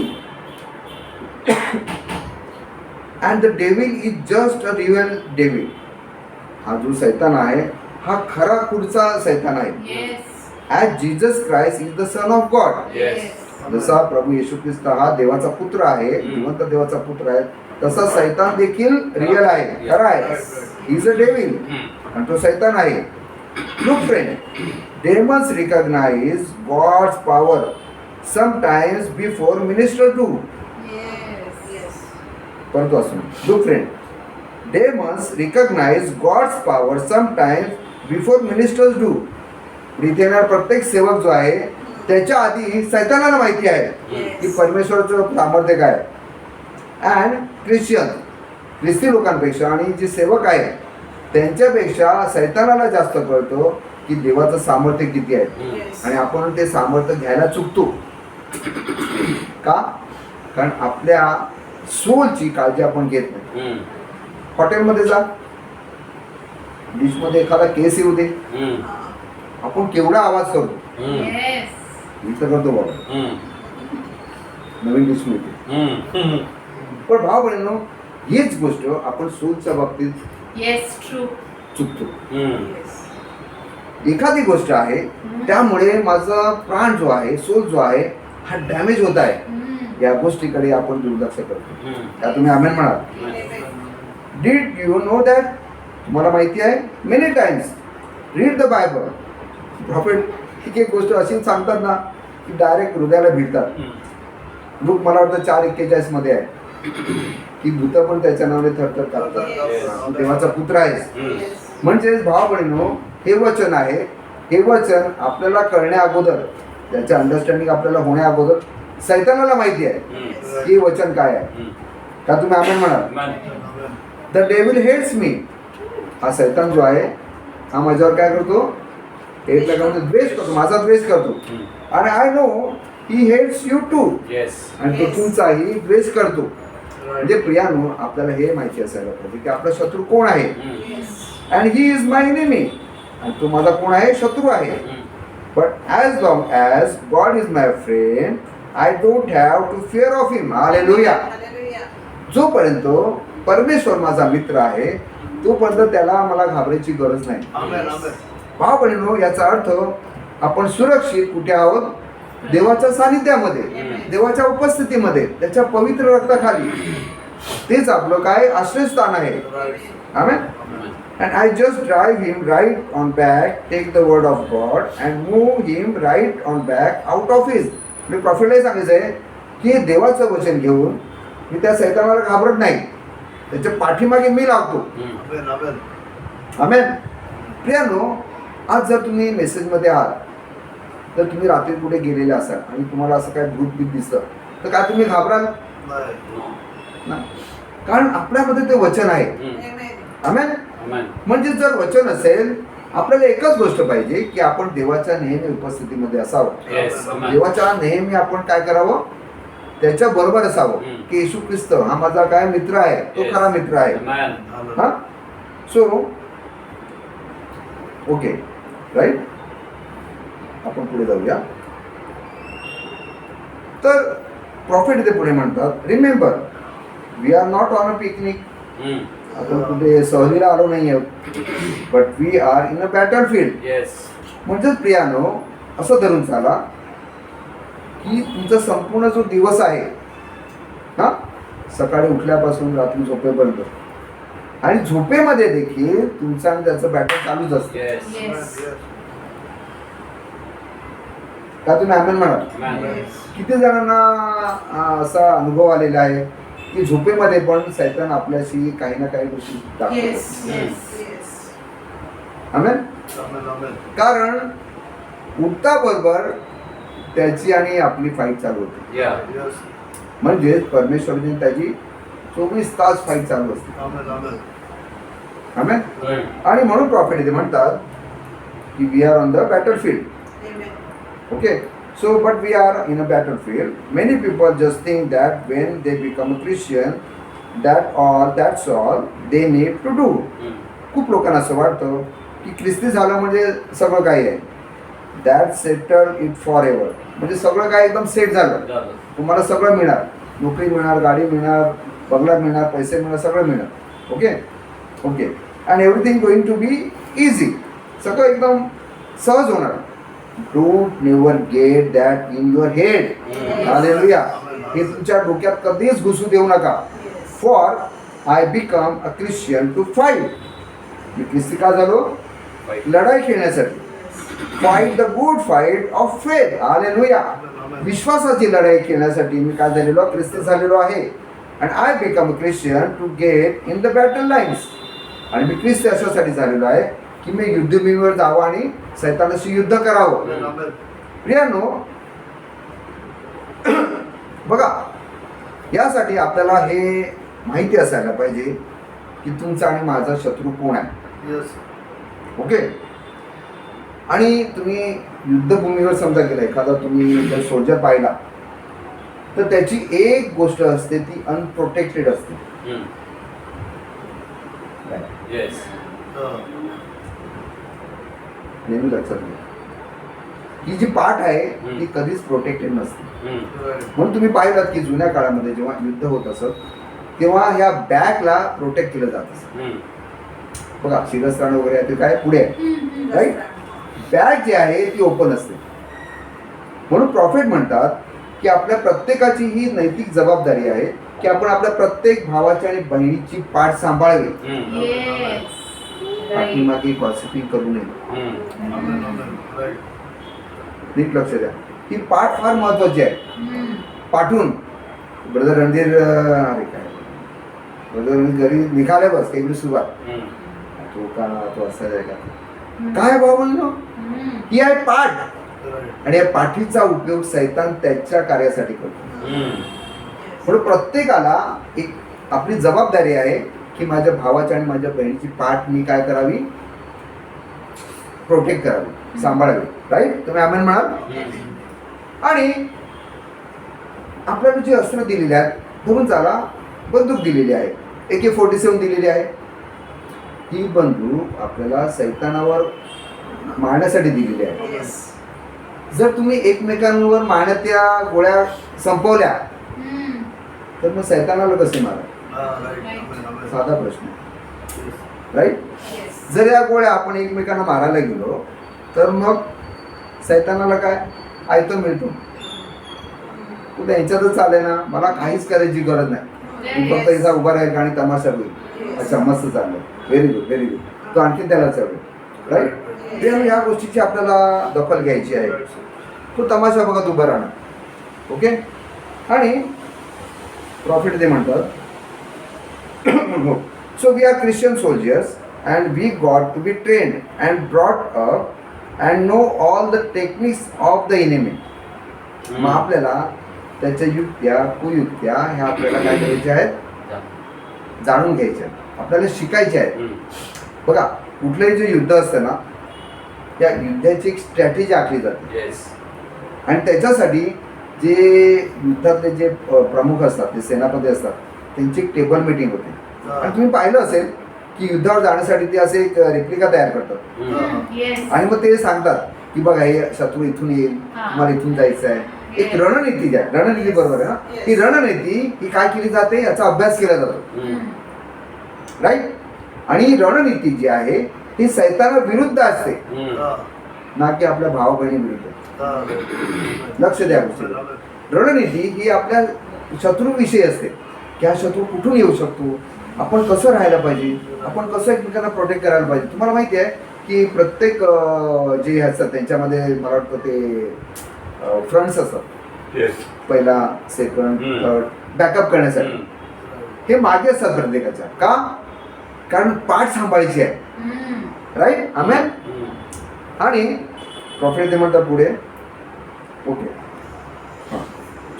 [SPEAKER 1] and the devil is just a real devil. हा जो सैतान आहे हा खरा पुढचा सैतान आहे. As Jesus Christ is the son of God. जसा प्रभू येशू ख्रिस्त हा देवाचा पुत्र आहे, जिवंत देवाचा पुत्र आहे, तसा सैतान देखील रिअल आहे, खरा आहे. इज अ डेव्हिल आणि तो सैतान आहे. Look friend, demons recognize God's power sometimes before ministers do. परंतु असं, look friend, demons recognize God's power sometimes before ministers do. इथे प्रत्येक सेवक जो आहे त्याच्या आधी सैतानाला माहिती आहे की परमेश्वराचं सामर्थ्य काय. अँड ख्रिस्ती लोकांपेक्षा आणि जे सेवक आहे त्यांच्यापेक्षा सैतानाला जास्त कळतो की देवाचं सामर्थ्य किती आहे. आणि आपण ते सामर्थ्य घ्यायला चुकतो का? कारण आपल्या सोलची काळजी आपण घेत नाही. हॉटेलमध्ये जा, डिशमध्ये एखादा केस येऊ दे, आपण केवढा आवाज करतो. मी तर करतो बाबा, नवीन डिश मिळते. पण भाव बहिणींनो, हीच गोष्ट आपण सोलच्या बाबतीत चुकतो. एखादी गोष्ट आहे त्यामुळे माझा प्राण जो आहे, सोल जो आहे, हा डॅमेज होत आहे, या गोष्टीकडे आपण दुर्लक्ष करतो. त्या तुम्ही आमेन म्हणाल. Did you know that? तुम्हाला माहिती आहे, many times read the Bible. Profit एक गोष्ट अशी सांगतात ना की डायरेक्ट हृदयाला भिडतात. लूक मला वाटतं 4:41 मध्ये आहे की भूत पण त्याच्या नावाने थरथर कापतात, देवाचा पुत्र आहे. म्हणजे भाव बहिणींनो, हे वचन आहे. हे वचन आपल्याला कळण्या अगोदर, त्याचं अंडरस्टँडिंग आपल्याला होण्या अगोदर सैतानाला माहिती आहे की वचन काय आहे. का तुम्ही आमेन म्हणाल? The devil hates me. हा सैतान जो आहे हा माझ्यावर काय करतो? हेट लगावून द्वेष करतो, माझा द्वेष करतो. आणि I know he hates you too. आणि तो तुमचाही द्वेष करतो. म्हणजे प्रियानो, आपल्याला हे माहिती असायला पाहिजे की आपला शत्रू कोण आहे. And he is my enemy. आणि तो माझा कोण आहे? शत्रू आहे. But as long as God is my friend I don't have to fear of him. Hallelujah.
[SPEAKER 3] Hallelujah.
[SPEAKER 1] जोपर्यंत परमेश्वर माझा मित्र आहे तोपर्यंत त्याला मला घाबरायची गरज नाही. भाव बहिणींनो, याचा अर्थ आपण सुरक्षित कुठे आहोत? देवाच्या सानिध्यामध्ये, देवाच्या उपस्थितीमध्ये, त्याच्या पवित्र रक्ताखाली. तेच आपलं काय आश्रयस्थान आहे. आमेन. And I just drive him right on back, take the word of God and move him right on back out of his. मी प्रॉफिटलाही सांगायचं आहे की हे देवाचं वचन घेऊन मी त्या सैतानाला घाबरत नाही, त्याच्या पाठीमागे मी लागतो. आमेन. प्रियानो, आज जर तुम्ही मेसेजमध्ये आहात, जर तुम्ही रात्री कुठे गेलेले असाल आणि तुम्हाला असं काय भूतभीत दिसतं तर काय तुम्ही घाबराल? नाही. कारण आपल्यामध्ये ते वचन आहे. आमेन. म्हणजे जर वचन असेल, आपल्याला एकच गोष्ट पाहिजे की आपण देवाच्या नेहमी उपस्थितीमध्ये असावं. देवाच्या नेहमी आपण काय करावं? त्याच्या बरोबर असावं की येशू ख्रिस्त हा माझा काय मित्र आहे, तो खरा मित्र आहे. हा. So okay, right. आपण पुढे जाऊया. तर प्रॉफिट इथे पुढे म्हणतात, remember we are not on a picnic. आपण कुठे सहलीला आलो नाही आहोत, but we are in a battle field. म्हणजेच प्रियानो, असं धरून चाला की तुमचा संपूर्ण जो दिवस आहे, हा, सकाळी उठल्यापासून रात्री झोपेपर्यंत, आणि झोपेमध्ये देखील तुमचं आणि त्याचं बॅटल चालूच असतं. का तुम्ही आमेन म्हणाल? किती जणांना असा अनुभव आलेला आहे की झोपेमध्ये पण सैतान आपल्याशी काही ना काही गोष्टी दाखवतो. आमेन. कारण उठता बरोबर त्याची आणि आपली फाईट चालू होते. म्हणजे परमेश्वराने त्याची 24 तास फाईट चालू असते. आमेन. आणि म्हणून प्रॉफिट इथे म्हणतात की we are on the battle field. Okay, so but we are in a battlefield. Many people just think that when they become a Christian, that's all they need to do. खूप लोकांना असं वाटतं की ख्रिस्ती झालं म्हणजे सगळं काही आहे. That settle it forever. म्हणजे सगळं काय एकदम सेट झालं, तुम्हाला सगळं मिळणार, नोकरी मिळणार, गाडी मिळणार, बंगला मिळणार, पैसे मिळणार, सगळं मिळणार. Okay okay. And everything going to be easy. सगळं एकदम सहज होणार. Don't never get that in your head. Hallelujah. हे तुमच्या डोक्यात कधीच घुसू देऊ नका. For I become a Christian to fight. मी ख्रिस्ती का झालो? लढाई खेळण्यासाठी. Fight the good fight of faith. Hallelujah. विश्वासाची लढाई खेळण्यासाठी मी काय झालेलो? ख्रिस्ती झालेलो आहे. And I become a Christian to get in the battle lines. आणि मी ख्रिस्ती अशासाठी झालेलो आहे की मी युद्धभूमीवर जावं आणि सैतानाशी युद्ध करावं. प्रियानो, बघा, यासाठी आपल्याला हे माहिती असायला पाहिजे की तुमचा आणि माझा शत्रू कोण आहे. ओके. आणि तुम्ही युद्धभूमीवर समजा गेला, एखादा तुम्ही जर सोल्जर पाहिला तर त्याची एक गोष्ट असते, ती अनप्रोटेक्टेड असते. नेहमी लक्षात घ्या, ही जी पाठ आहे ती कधीच प्रोटेक्टेड नसते. म्हणून तुम्ही पाहिलात की जुन्या काळामध्ये जेव्हा युद्ध होत असत तेव्हा ह्या बॅगला प्रोटेक्ट केलं जात असत. बघा, शिरस्त्राण वगैरे आहे ते काय पुढे आहे, राईट. बॅग जी आहे ती ओपन असते. म्हणून प्रॉफिट म्हणतात की आपल्या प्रत्येकाची ही नैतिक जबाबदारी आहे की आपण आपल्या प्रत्येक भावाची आणि बहिणीची पाठ सांभाळावी. पाठीमागे गॉसिपिंग करू नये. नीट लक्ष द्या, ही पाठ फार महत्वाची आहे. पाठवून ब्रदर रणधीर, अरे काय ब्रदर रणधीर घरी निघाले, बस एवढी सुरुवात. तो का तो असायला का काय भाव म्हणलो, ही आहे पाठ. आणि या पाठीचा उपयोग सैतान त्याच्या कार्यासाठी करतो. म्हणून प्रत्येकाला एक आपली जबाबदारी आहे की माझ्या भावाच्या आणि माझ्या बहिणीची पाठ मी काय करावी, प्रोटेक्ट करावी, सांभाळावी. राईट. तुम्ही आमेन म्हणाल. आणि आपल्याला जी अस्त्र दिलेली आहेत, धरून चाला, बंदूक दिलेली आहे, AK-47 दिलेली आहे. ही बंदूक आपल्याला सैतानावर मारण्यासाठी दिलेली आहे. जर तुम्ही एकमेकांवर मारण्याच्या गोळ्या संपवल्या तर मग सैतानाला कसे मारा? साधा प्रश्न, राईट? जर या गोळ्या आपण एकमेकांना मारायला गेलो तर मग सैतानाला काय आयतं मिळतो? तू त्यांच्यातच चालेल ना, मला काहीच करायची गरज नाही, तू फक्त इथं उभा राहील आणि तमाशा होईल. अच्छा, मस्त चाललं, व्हेरी गुड व्हेरी गुड. तो आणखी त्याला चालेल, राईट? ते या गोष्टीची आपल्याला दखल घ्यायची आहे. तो तमाशा बघत उभा राहणार, ओके? आणि प्रॉफिट ते म्हणतात, so we are Christian soldiers and we got to be trained and brought up and know all the techniques of the enemy. मग आपल्याला त्याच्या युक्त्या कुयुक्त्या ह्या आपल्याला काय करायच्या आहेत? जाणून घ्यायच्या, आपल्याला शिकायच्या आहेत. बघा, कुठलंही जे युद्ध असतं ना, त्या युद्धाची एक स्ट्रॅटेजी आखली जाते. आणि त्याच्यासाठी जे युद्धातले जे प्रमुख असतात, ते सेनापती असतात, त्यांची एक टेबल मीटिंग होते. आणि तुम्ही पाहिलं असेल की युद्धावर जाण्यासाठी ते असे एक रेप्लिका तयार करतात आणि मग ते सांगतात की बघा, हे शत्रू इथून येईल, तुम्हाला इथून जायचं आहे. एक रणनीती द्या, रणनीती बरोबर आहे ना? ही रणनीती ही काय केली जाते, याचा अभ्यास केला जातो, राईट? आणि रणनीती जी आहे ती सैताना विरुद्ध असते, ना की आपल्या भाव बहिणी विरुद्ध. लक्ष द्या गोष्टीला. रणनीती ही आपल्या शत्रूविषयी असते की हा शत्रू कुठून येऊ शकतो, आपण कसं राहायला पाहिजे, आपण कसं एकमेकांना प्रोटेक्ट करायला पाहिजे. तुम्हाला माहिती आहे की प्रत्येक जे असतात त्यांच्यामध्ये मला वाटतं ते फ्रंट्स असतात, पहिला, सेकंड, थर्ड, बॅकअप करण्यासाठी. हे मागे असतात प्रत्येकाच्या. का? कारण पाठ सांभाळायची आहे, राईट? आमेन. आणि प्रॉफिट ते म्हणतात पुढे, okay,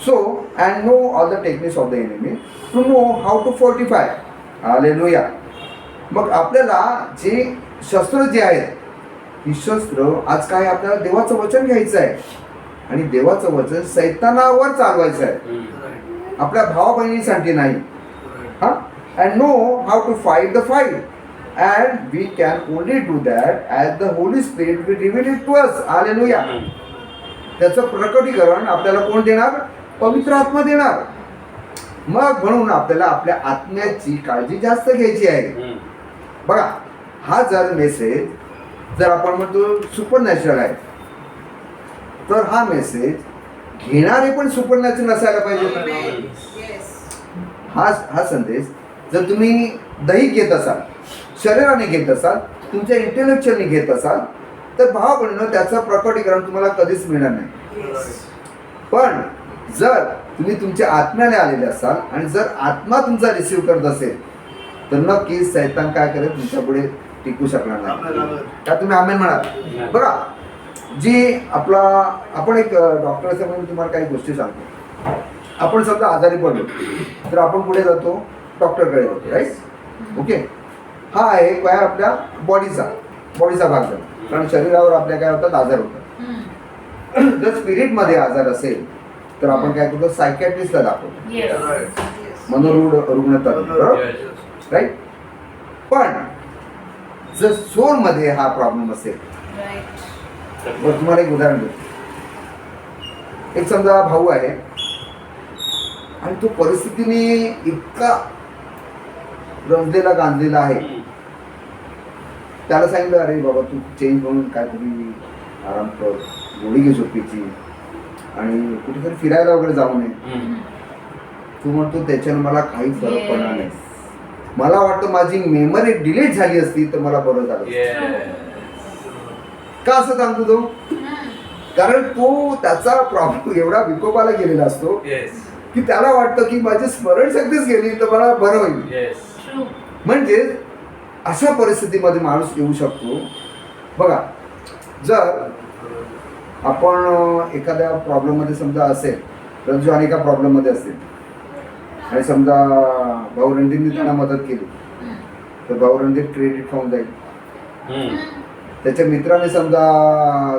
[SPEAKER 1] so and know all the techniques of the enemy to know how to fortify. Hallelujah. मग आपल्याला जे शस्त्र जे आहेत, ही शस्त्र आज काय, आपल्याला देवाचं वचन घ्यायचं आहे आणि देवाचं वचन सैतानावर चालवायचं आहे, आपल्या भावा बहिणीसाठी नाही. हा, and know how to fight the fight and we can only do that as the Holy Spirit will reveal it to us. Hallelujah. त्याचं प्रकटीकरण आपल्याला कोण देणार? पवित्र आत्मा देणार. मग म्हणून आपल्याला आपल्या आत्म्याची काळजी जास्त घ्यायची आहे. बघा, हा जर मेसेज जर आपण म्हणतो सुपरनॅचरल आहे, तर हा मेसेज घेणारे पण सुपरनॅचरल असायला पाहिजे. हा संदेश जर तुम्ही दैहिक घेत असाल, शरीराने घेत असाल, तुमच्या इंटेलेक्च्युअलने घेत असाल, तर भाव बनणं त्याचं प्रकटीकरण तुम्हाला कधीच मिळणार नाही. पण जर तुम्ही तुमच्या आत्म्याने आलेले असाल आणि जर आत्मा तुमचा रिसीव्ह करत असेल तर नक्कीच सैतान काय करेल, तुमच्या पुढे टिकू शकणार नाही. त्या तुम्ही आमेन म्हणाल. बघा, जी आपण एक डॉक्टर असं म्हणून तुम्हाला काही गोष्टी सांगतो. आपण समजा आजारी पडलो तर आपण पुढे जातो, डॉक्टरकडे जातो, राईट? ओके. हा आहे काय, आपल्या बॉडीचा भाग झाला. कारण शरीरावर आपल्या काय होतात, आजार होतात. जर स्पिरिटमध्ये आजार असेल तर आपण काय करतो, सायकॅट्रिस्टला दाखवतो, मनोरुग्ण तज्ञ, राईट? पण जर सोलमध्ये हा प्रॉब्लेम असेल, तर तुम्हाला एक उदाहरण देतो. एक समजा भाऊ आहे आणि तो परिस्थितीने इतका रंजलेला गांजलेला आहे, त्याला सांगितलं, अरे बाबा तू चेंज म्हणून काहीतरी आराम कर, गोळी घे झोपेची आणि कुठेतरी फिरायला वगैरे जाऊ नये. तू म्हणतो त्याच्यानं मला काही फरक पडणार नाही, मला वाटतं माझी मेमरी डिलीट झाली असती तर मला बरं झालं. का असं सांगतो तो? कारण तो त्याचा प्रॉब्लेम एवढा विकोपाला गेलेला असतो की त्याला वाटतं की माझी स्मरणशक्तीच गेली तर मला बरं होईल. म्हणजे अशा परिस्थितीमध्ये माणूस येऊ शकतो. बघा, जर आपण एखाद्या प्रॉब्लेममध्ये समजा असेल, रंजू अनेका प्रॉब्लेममध्ये असेल आणि समजा भाऊ रणधीरने त्यांना मदत केली तर भाऊ रणधीर क्रेडिट खाऊन जाईल. त्याच्या मित्राने समजा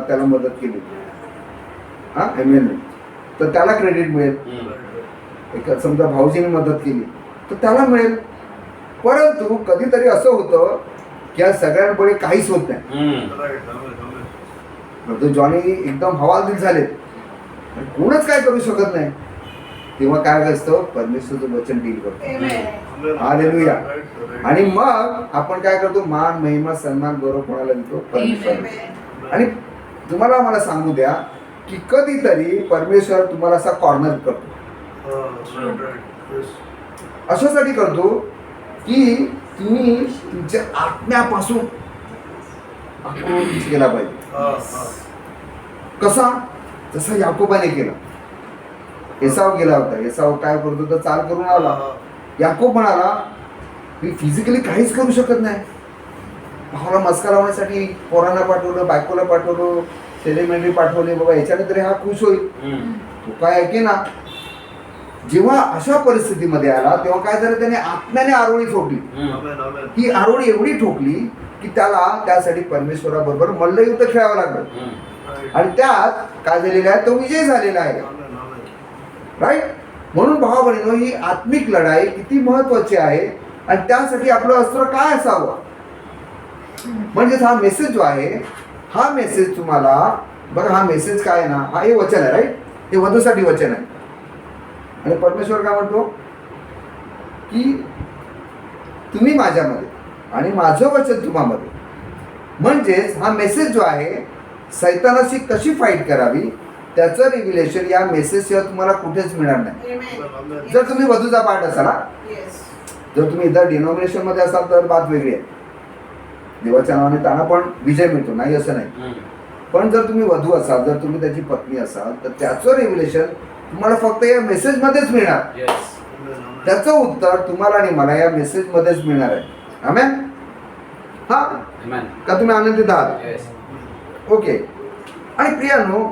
[SPEAKER 1] त्याला मदत केली, हा ML तर त्याला क्रेडिट मिळेल. समजा भाऊजीने मदत केली तर त्याला मिळेल. परंतु कधीतरी असं होतं की या सगळ्यांपुढे काहीच होत नाही. परंतु जॉनी एकदम हवालदिल झाले, आणि कोणच काय करू शकत नाही. तेव्हा काय असतं, परमेश्वरचं वचन डील करतो.
[SPEAKER 3] Amen.
[SPEAKER 1] हालेलुया. आणि मग आपण काय करतो, मान महिमा सन्मान गौरव कोणाला देतो, परमेश्वर.
[SPEAKER 3] Amen.
[SPEAKER 1] आणि तुम्हाला मला सांगू द्या की कधीतरी परमेश्वर तुम्हाला असा कॉर्नर करतो. अशासाठी करतो की तुम्ही तुमच्या आत्म्यापासून आक्रोश केला पाहिजे. कसा, जसा याकोबाने केला. एसाव गेला होता, एसाव काय करतो तर चाल करून आला. याकोब म्हणाला मी फिजिकली काहीच करू शकत नाही. भावाला मस्का लावण्यासाठी पोरांना पाठवलं, बायकोला पाठवलं, सेलिब्रिटी पाठवले, बाबा याच्याने तरी हा खुश होईल. तो काय ऐके ना. जेव्हा अशा परिस्थितीमध्ये आला तेव्हा काय झालं, त्याने आत्म्याने आरोळी ठोकली. ही आरोळी एवढी ठोकली की त्याला त्यासाठी परमेश्वराबरोबर मल्लयुद्ध खेळावं लागलं. आणि त्यात काय झालेलं आहे, तो विजय झालेला आहे. राईट. म्हणून भावा बहिणीनो, ही आत्मिक लढाई किती महत्वाची आहे. आणि त्यासाठी आपलं अस्त्र काय असावं, म्हणजे हा मेसेज जो आहे, हा मेसेज तुम्हाला बघा, हा मेसेज काय आहे ना, हा हे वचन आहे. राईट. हे वधूसाठी वचन आहे. आणि परमेश्वर काय म्हणतो की तुम्ही माझ्यामध्ये आणि माझं वचन तुम्हामध्ये. म्हणजेच हा मेसेज जो आहे, सैतानाशी कशी फाईट करावी त्याचं रिव्हिलेशन या मेसेजशिवाय तुम्हाला कुठेच मिळणार नाही.
[SPEAKER 3] Amen.
[SPEAKER 1] जर तुम्ही वधूचा पाठ असाल,
[SPEAKER 3] Yes.
[SPEAKER 1] जर तुम्ही इतर डिनॉमिनेशन मध्ये असाल तर बात वेगळी आहे. देवाच्या नावाने त्यांना पण विजय मिळतो, नाही असं नाही. पण जर तुम्ही वधू असाल, जर तुम्ही त्याची पत्नी असाल, तर त्याचं रिव्हिलेशन तुम्हाला फक्त या मेसेज मध्येच मिळणार. त्याचं उत्तर तुम्हाला आणि मला या मेसेज मध्येच मिळणार आहे. आमेन. हा का तुम्ही आनंदित आहात? ओके. आणि प्रियानो,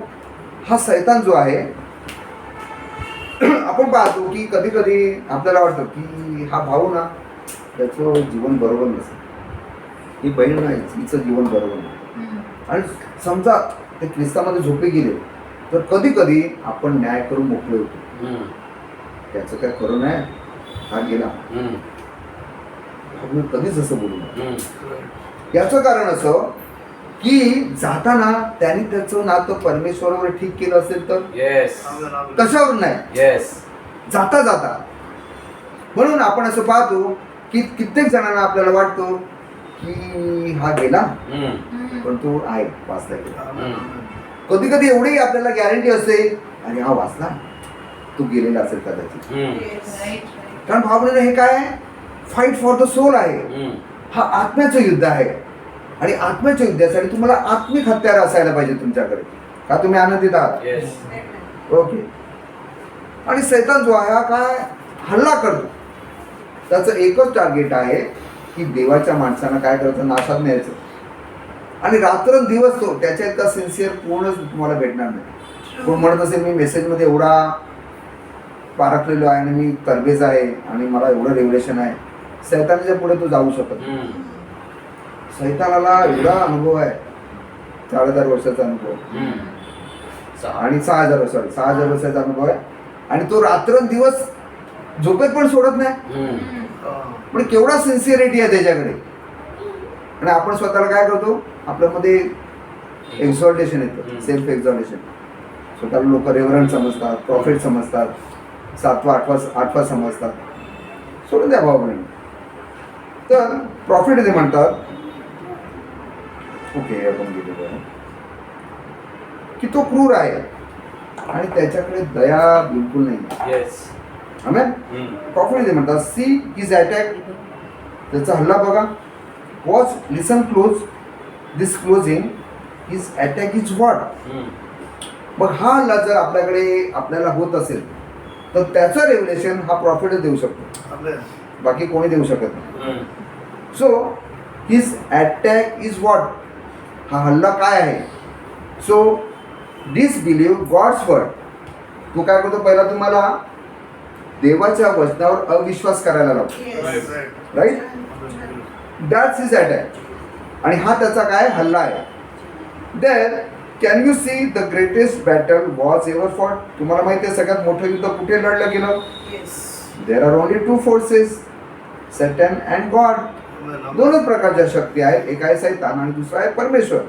[SPEAKER 1] हा सैतान जो आहे, आपण पाहतो की कधी कधी आपल्याला वाटतं की हा भाऊ ना, त्याचं जीवन बरोबर नसेल, ही बहीण नाही, हिचं जीवन बरोबर नाही. आणि समजा ते ख्रिस्तामध्ये झोपे गेले तर कधी कधी आपण न्याय करून मोकळे होतो. त्याचं काय खरं नाही, हा गेला, आपण कधीच असं बोलू नये. याचं कारण असं की जाताना त्यांनी त्याचं नातं परमेश्वरावर ठीक केलं असेल तर, कशावरून नाही, जाता जाता. म्हणून आपण असं पाहतो की कित्येक जणांना आपल्याला वाटतो की हा गेला, पण तो आहे, वाचला गेला. कधी कधी एवढी आपल्याला गॅरंटी असते, अरे हा वाचला, तो गेलेला असेल कदाचित.
[SPEAKER 3] Yes.
[SPEAKER 1] कारण भावनेने हे काय आहे, फाईट फॉर द सोल आहे. हा आत्म्याचं युद्ध आहे. आणि आत्म्याच्या युद्धासाठी तुम्हाला आत्मिक हत्यार असायला पाहिजे तुमच्याकडे. का तुम्ही आनंदित आहात?
[SPEAKER 3] Amen.
[SPEAKER 1] ओके. आणि सैतान जो आहे हा काय हल्ला करतो, त्याचं एकच टार्गेट आहे की देवाच्या माणसांना काय करायचं, नाशात न्यायचं. आणि रात्रंदिवस तो त्याच्या इतका सिन्सिअर पूर्णच तुम्हाला भेटणार नाही. कोण म्हणत असेल मी मेसेजमध्ये एवढा पारखलेलो आहे आणि मी तरबेज आहे आणि मला एवढं रेव्हलेशन आहे, सैतानाच्या पुढे तो जाऊ शकत नाही. सैतानाला एवढा अनुभव आहे, 4,000 वर्षाचा अनुभव आणि 6,000 वर्षाचा अनुभव आहे. आणि तो रात्रंदिवस झोपेत पण सोडत नाही. पण केवढा सिन्सिअरिटी आहे त्याच्याकडे. आणि आपण स्वतःला काय करतो, आपल्यामध्ये एक्झॉल्टेशन येतं, सेल्फ एक्झॉल्टेशन. स्वतःला लोक रेव्हरंट समजतात, प्रॉफिट समजतात, 7वा 8वा समजतात. सोडून द्या भावाने. तर प्रॉफिट ते म्हणतात, ओके आपण गेलेलो आहे की तो क्रूर आहे आणि त्याच्याकडे दया बिलकुल नाही. आमेन. प्रॉफिट ते म्हणतात, सी हिज अटॅक, त्याचा हल्ला बघा. Watch, listen close this closing, his attack is what. मग हा हल्ला जर आपल्याला होत असेल तर त्याचं रेव्हलेशन हा प्रॉफिटच देऊ शकतो, बाकी कोणी देऊ शकत नाही. So his attack is what, हा हल्ला काय आहे. So disbelieve God's word. तू काय करतो, पहिला तुम्हाला देवाच्या वचनावर अविश्वास करायला लावतो.
[SPEAKER 3] Yes.
[SPEAKER 1] Right. That's his attack. आणि हा त्याचा काय हल्ला आहे. Then can you see the greatest battle was ever fought. तुम्हाला माहिती आहे सगळ्यात मोठं युद्ध कुठे लढलं गेलं.
[SPEAKER 3] Yes.
[SPEAKER 1] There are only 2 forces, Saturn and God. दोनच प्रकारच्या शक्ती आहेत, एक आहे सैतान आणि दुसरा आहे परमेश्वर.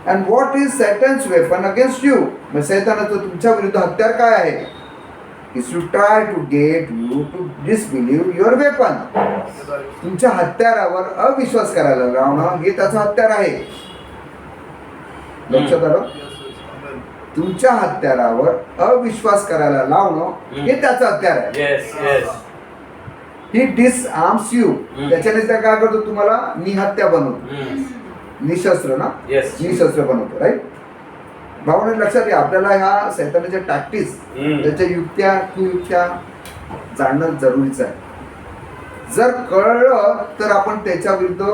[SPEAKER 1] And what is Satan's weapon against you. मग सैतानाचं तुमच्या विरुद्ध हत्यार काय आहे? Is to try to get you to disbelieve your weapon. तुमच्या हत्यारावर अविश्वास करायला लावणं हे त्याचं हत्यार आहे. लक्षात आलं? तुमच्या हत्यारावर अविश्वास करायला लावणं हे त्याचं हत्यार आहे.
[SPEAKER 4] Yes, yes.
[SPEAKER 1] He disarms you. त्याच्याने त्या काय करतो? तुम्हाला निहत्या बनवतो. निशस्त्र ना?
[SPEAKER 4] Yes.
[SPEAKER 1] निशस्त्र बनवतो. राईट. भावने लक्षात घ्या, आपल्याला ह्या सैतानाच्या टॅक्टिक्स, त्याच्या युक्त्या कुयुक्त्या जाणणं जरुरीचं आहे. जर कळलं तर आपण त्याच्या विरुद्ध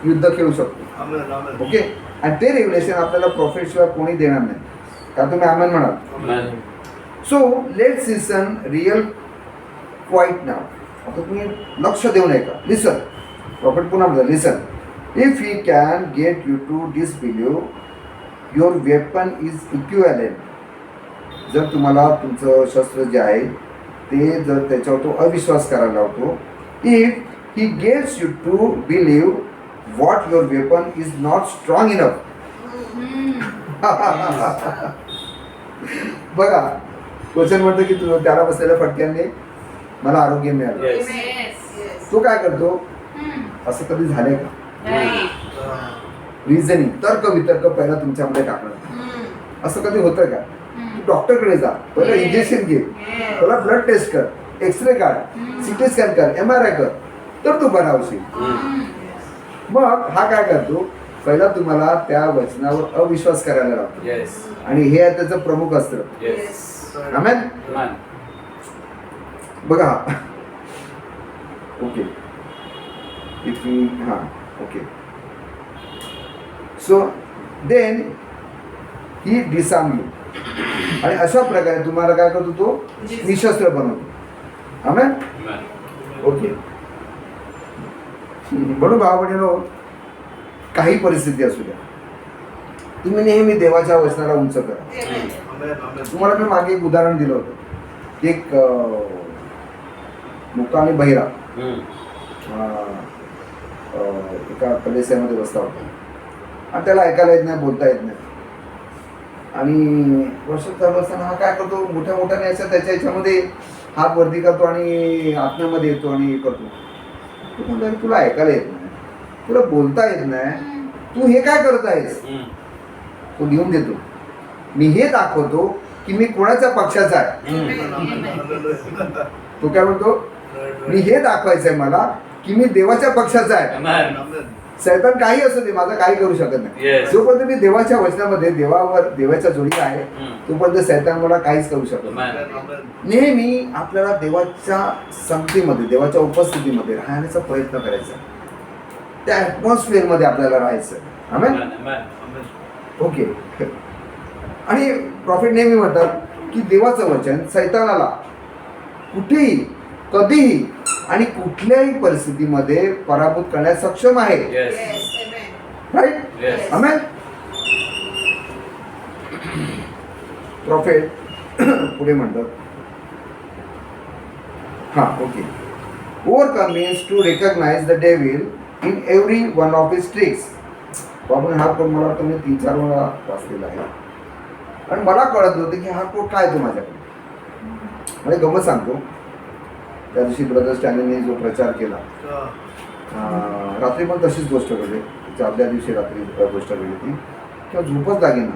[SPEAKER 1] युद्ध खेळू शकतो. ओके. आणि ते रेव्हलेशन आपल्याला प्रॉफिट शिवाय कोणी देणार नाही. का तुम्ही आमेन म्हणाल?
[SPEAKER 4] Amen.
[SPEAKER 1] So let's listen real quiet now. आता तुम्ही लक्ष देऊन ऐका. लिसन. प्रॉफिट पुन्हा म्हणतात listen. If he can get you to disbelieve your weapon is equivalent. जर तुम्हाला तुमचं शस्त्र जे आहे ते जर त्याच्यावर तो अविश्वास करायला लावतो. If he gets you to believe what your weapon is not strong enough. बघा, क्वेश्चन म्हणतो की तू त्याला बसलेल्या फटक्याने मला आरोग्य मिळालं.
[SPEAKER 4] Yes.
[SPEAKER 1] तो काय करतो? असं कधी झालंय का? रिझनिंग, तर्क वितर्क पहिला तुमच्यामध्ये टाकणं, असं कधी होतं का? तू डॉक्टरकडे जा, पहिलं इंजेक्शन घे, पहिला ब्लड टेस्ट कर, एक्सरे काढ, सिटी स्कॅन कर, MRI कर, तर तू बरा होशील. मग हा काय करतो? पहिला तुम्हाला त्या वचनावर अविश्वास करायला लागतो.
[SPEAKER 4] Yes.
[SPEAKER 1] आणि हे आहे त्याचं प्रमुख अस्त्र.
[SPEAKER 4] Yes.
[SPEAKER 1] आमेन.
[SPEAKER 4] Amen.
[SPEAKER 1] बघा. ओके. इफ यू हां okay. So then he disarm you. आणि अशा प्रकारे तुम्हाला काय करतो? तो निशस्त्र बनवतो. आमेन.
[SPEAKER 4] Amen.
[SPEAKER 1] ओके. म्हणून भाव बहिणीनो, काही परिस्थिती असू द्या, तुम्ही नेहमी देवाच्या वचनाला उंच करा. तुम्हाला मी मागे एक उदाहरण दिलं होतं. एक मुका आणि बहिरा एका कलेसामध्ये बसला होता आणि त्याला ऐकायला येत नाही, बोलता येत नाही. आणि वर्षात चालू असताना हा काय करतो? मोठ्या मोठ्याने असं त्याच्या याच्यामध्ये हात वरती करतो आणि आत्म्यामध्ये येतो आणि करतो. तू म्हणतो तुला ऐकायला येत नाही, तुला बोलता येत नाही, तू हे काय करत आहेस? तो लिहून देतो. मी हे दाखवतो की मी कोणाच्या पक्षाचा आहे. तो काय म्हणतो? मी हे दाखवायचंय मला की मी देवाच्या पक्षाचा आहे.
[SPEAKER 4] Amen.
[SPEAKER 1] सैतान काही असू दे, माझा काही करू शकत नाही.
[SPEAKER 4] Yes.
[SPEAKER 1] जोपर्यंत मी देवाच्या वचनामध्ये देवाच्या जोडीत आहे तोपर्यंत सैतान मला काहीच करू शकत नाही.
[SPEAKER 4] Amen.
[SPEAKER 1] नेहमी आपल्याला देवाच्या संगतीमध्ये, देवाच्या उपस्थितीमध्ये राहण्याचा प्रयत्न करायचा. त्या ॲटमॉस्फिअर मध्ये आपल्याला राहायचं. आमेन.
[SPEAKER 4] Amen.
[SPEAKER 1] ओके. आणि प्रॉफिट नेहमी म्हणतात की देवाचं वचन सैतानाला कुठेही, कधीही आणि कुठल्याही परिस्थितीमध्ये पराभूत करण्यास सक्षम आहे.
[SPEAKER 4] Yes.
[SPEAKER 1] Right.
[SPEAKER 4] Yes.
[SPEAKER 1] Amen. Prophet पुढे म्हणतात, हां okay. Overcome means to recognise the devil in every one of his tricks. आपण हा कोड मला वाटतं मी 3-4 वेळा वाचलेला आहे आणि मला कळत नव्हतं की हा कोड काय तो माझ्याकडे. मला गमत सांगतो. त्या दिवशी ब्रदर स्टॅलिनने जो प्रचार केला, रात्री पण तशीच गोष्ट घडली. त्याच्या आदल्या दिवशी रात्री गोष्ट घडली ती किंवा झोपच लागेना.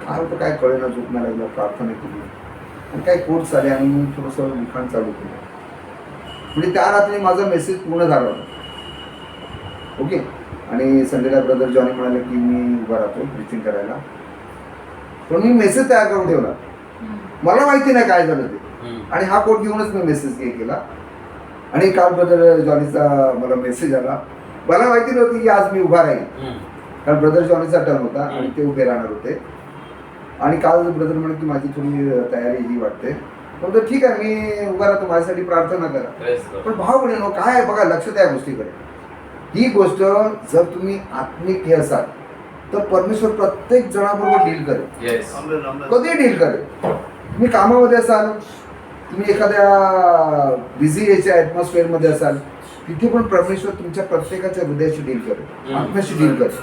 [SPEAKER 1] काय होतं काय कळेना, झोप नाही लागलं. प्रार्थना केली आणि काही कोर्स आले आणि मी थोडंसं लिखाण चालू केलं. म्हणजे त्या रात्री माझा मेसेज पूर्ण झाला होता. ओके. आणि संडेला ब्रदर जॉनी म्हणाले की मी उभा राहतो प्रिचिंग करायला, पण मी मेसेज तयार करून ठेवला. मला माहिती नाही काय झालं ते. आणि हा कोड घेऊनच मी मेसेज केला. आणि काल ब्रदर जॉनीचा मला मेसेज आला. मला माहिती नव्हती की आज मी उभा राहील, कारण ब्रदर जॉनीचा टर्न होता आणि ते उभे राहणार होते. आणि काल ब्रदर म्हणे की माझी थोडी तयारी ही वाटते, पण ठीक आहे मी उभा राहतो, माझ्यासाठी प्रार्थना करा. पण भाव म्हणून काय आहे बघा, लक्ष द्या गोष्टीकडे. ही गोष्ट जर तुम्ही आत्मिक हे असाल तर परमेश्वर प्रत्येक जणाबरोबर डील करेल. कधी डील करेल. तुम्ही कामामध्ये असाल, तुम्ही एखाद्या बिझी याच्या ॲटमॉस्फिअरमध्ये असाल, तिथे पण परमेश्वर तुमच्या प्रत्येकाच्या हृदयाशी डील करेल, आत्म्याशी डील करेल.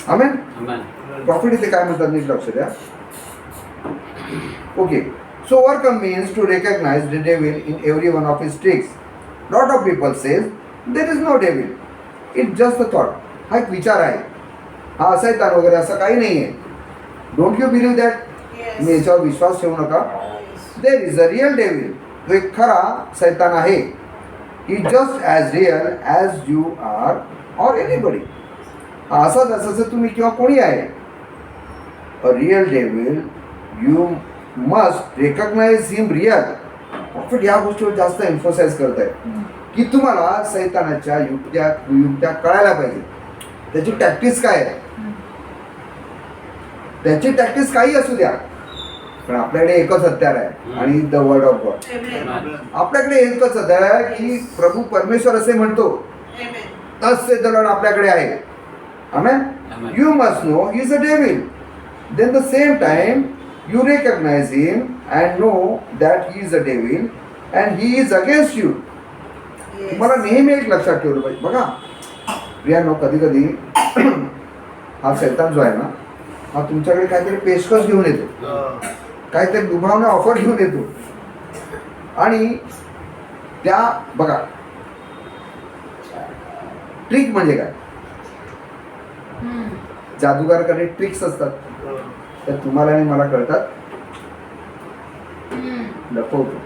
[SPEAKER 1] आमेन.
[SPEAKER 4] Amen.
[SPEAKER 1] प्रॉफिट इथे काय म्हणतात नीट लक्ष द्या. Okay, so overcome means to recognise the devil in every one of his tricks. Lot of people says there is no devil, it just a thought. हा एक विचार आहे, हा सैतान वगैरे असं काही नाही आहे. Don't you believe that? मी याच्यावर विश्वास ठेवू नका. There is a real devil. तो एक खरा सैतान आहे. He just as real as you are or anybody. असाच जसं तुम्ही किंवा कोणी आहे. A real devil, you must recognize him real. Prophet या गोष्टीवर जास्त एम्फोसाइज करत आहे की तुम्हाला सैतानाच्या युक्त्या कळायला पाहिजे. त्याची टॅक्टिस काय आहे, त्याची टॅक्टिस काही असू द्या, पण आपल्याकडे एकच हत्यार आहे आणि द वर्ड ऑफ गॉड. आपल्याकडे एकच हत्यार आहे की प्रभू परमेश्वर असे म्हणतो, तसे द लॉर्ड आपल्याकडे आहे. Amen. You must know he is a devil. Then the same time you recognize him and know that he is a devil and he is against you. तुम्हाला नेहमी एक लक्षात ठेवलं पाहिजे. बघा प्रियांनो, कधी कधी हा सैतान जो आहे ना, हा तुमच्याकडे काहीतरी पेशकश घेऊन येतो, काहीतरी दुभावना ऑफर घेऊन येतो. आणि त्या बघा, ट्रिक म्हणजे काय, जादूगारकडे ट्रिक्स असतात, तर तुम्हाला आणि मला कळतात. लपवतो.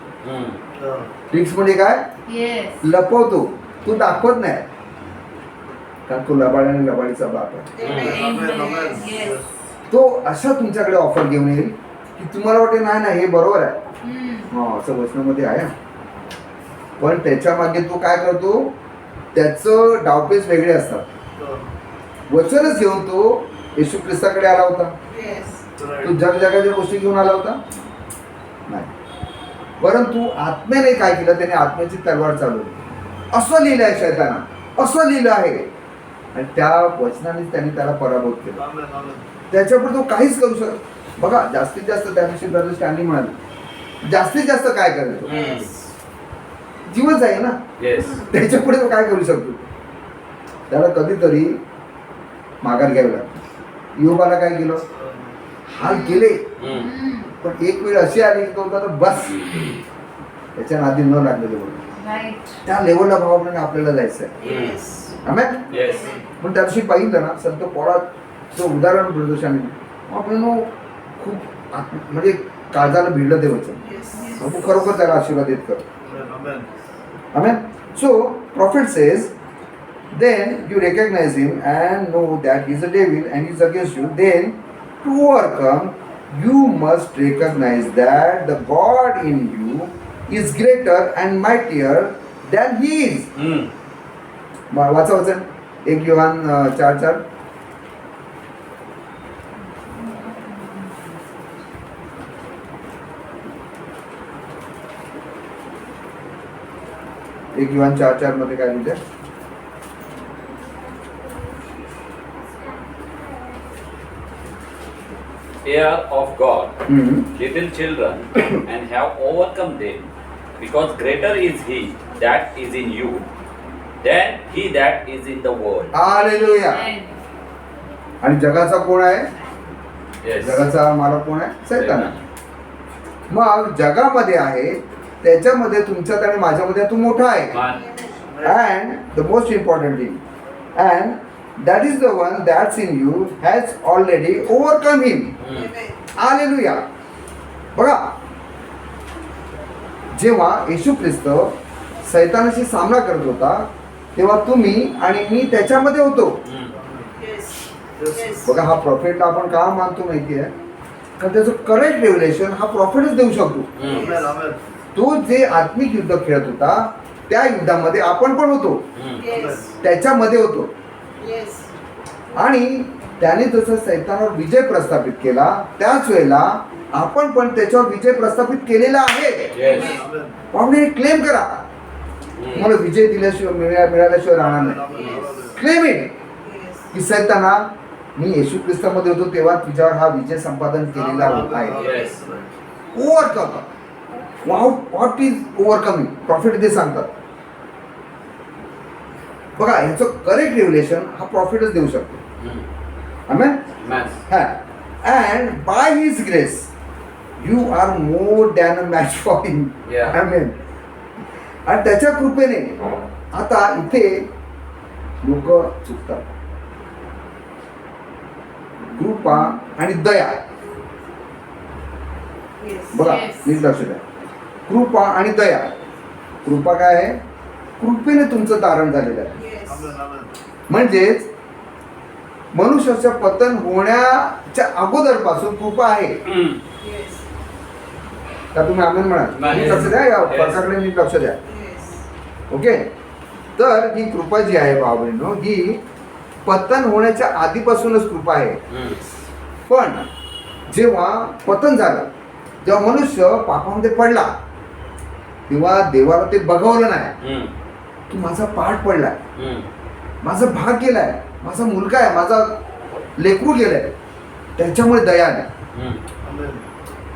[SPEAKER 1] ट्रिक्स म्हणजे काय, लपवतो. तू दाखवत नाही, कारण तो लबाड आणि लबाडीचा बाप आहे. तो अशा तुमच्याकडे ऑफर घेऊन येईल की तुम्हाला वाटेल नाही नाही हे बरोबर आहे, हा असं वचनामध्ये आहे. पण त्याच्या मागे तो काय करतो, त्याचं डावपेच वेगळे असतात. वचनच घेऊन तो येशू ख्रिस्ताकडे आला होता. तू जगजगाच्या गोष्टी घेऊन आला होता नाही, परंतु आत्म्याने काय केलं, त्याने आत्म्याची तलवार चालवली. असं लिहिलं आहे शैताना, असं लिहिलं आहे, आणि त्या वचनाने त्याने त्याला पराभूत केला. त्याच्यापुढे तो काहीच करू शकत. बघा जास्तीत जास्त त्या दिवशी ब्रदर स्टॅनली म्हणाले, जास्तीत जास्त काय करायचं, जीवच आहे ना. त्याच्या पुढे तो काय करू शकतो, त्याला कधीतरी माघार घ्यावी लागते. योबाला काय केलं, हाल केले, पण एक वेळ अशी आली की तो होता तर बस, त्याच्या नादी न लागलेले बरोबर. त्या लेवलला भावाप्रमाणे आपल्याला जायचं आहे. आमेन. पण त्या दिवशी पाहिलं ना, संत पौळाचं उदाहरण प्रदर्शन आपण खूप म्हणजे काळजाला भिडलं ते वचन. प्रभू खरोखर त्याला आशीर्वाद देत कर. Amen. So prophet says, then you recognize him and know that he is a devil and he is against you. Then to overcome, you must recognize that the God in you is greater and mightier than he is. वाचा वचन 1 योहान 4:4. एक योहान 4:4 मध्ये काय लिहिलंय,
[SPEAKER 4] Heir of God, little children, and have overcome them, because greater is he that is in you than he that is in the world.
[SPEAKER 1] Hallelujah. आणि जगाचा कोण आहे,
[SPEAKER 4] Yes.
[SPEAKER 1] जगाचा मालक कोण आहे, सैतान. मग जगामध्ये आहे, त्याच्यामध्ये तुमच्यात आणि माझ्यामध्ये तो मोठा आहे. And the most important thing, and that is the one that's in you has already overcome him. Hallelujah. बघा, जेव्हा येशू ख्रिस्त सैतानाशी सामना करत होता, तेव्हा तुम्ही आणि मी त्याच्यामध्ये होतो. बघा, हा प्रॉफिटला आपण का मानतो माहिती आहे, कारण त्याचं करेक्ट रेव्हलेशन हा प्रॉफिटच देऊ शकतो. तो जे आत्मिक युद्ध खेळत होता, त्या युद्धामध्ये आपण पण होतो, त्याच्यामध्ये होतो. आणि त्याने जसं सैतानावर विजय प्रस्थापित केला, त्याच वेळेला आपण पण त्याच्यावर विजय प्रस्थापित केलेला आहे. पाहुणे क्लेम करा, तुम्हाला विजय दिल्याशिवाय मिळाल्याशिवाय राहणार नाही. क्लेम इट की सैताना, मी येशू ख्रिस्तामध्ये होतो तेव्हा तुझ्यावर हा विजय संपादन केलेला आहे. ओव्हरकम. व्हॉट इज ओव्हरकमिंग, प्रॉफिट ते सांगतात. बघा, ह्याचं करेक्ट रेव्हलेशन हा प्रॉफिटच देऊ शकतो. Amen?
[SPEAKER 4] Amen.
[SPEAKER 1] And by His grace, you are more than a match for Him.
[SPEAKER 4] Yeah.
[SPEAKER 1] Amen. आणि त्याच्या कृपेने आता इथे लोक चुकतात. कृपा आणि दया,
[SPEAKER 3] Yes.
[SPEAKER 1] बघा
[SPEAKER 5] Yes.
[SPEAKER 1] नीट लक्ष द्या. कृपा आणि दया. कृपा काय आहे? कृपेने तुमचं तारण झालेलं आहे.
[SPEAKER 3] Yes.
[SPEAKER 1] म्हणजेच मनुष्याचं पतन होण्याच्या अगोदरपासून कृपा आहे.
[SPEAKER 4] Mm.
[SPEAKER 3] Yes.
[SPEAKER 1] का तुम्ही आमेन म्हणाल?
[SPEAKER 4] Amen.
[SPEAKER 1] नीट लक्ष द्या, या
[SPEAKER 4] Yes.
[SPEAKER 1] फरकाकडे नीट लक्ष द्या.
[SPEAKER 3] Yes.
[SPEAKER 1] ओके. तर ही कृपा जी आहे भाऊ बहिणींनो, ही पतन होण्याच्या आधीपासूनच कृपा आहे.
[SPEAKER 4] Mm.
[SPEAKER 1] पण जेव्हा पतन झालं, जेव्हा मनुष्य पापामध्ये पडला, तेव्हा देवाला ते बघवलं नाही
[SPEAKER 4] Mm.
[SPEAKER 1] की माझा पाठ पडलाय,
[SPEAKER 4] Mm.
[SPEAKER 1] माझा भाग गेलाय, माझा मुलगा आहे, माझा लेकरू गेलाय, त्याच्यामुळे दया नाही.
[SPEAKER 4] Mm.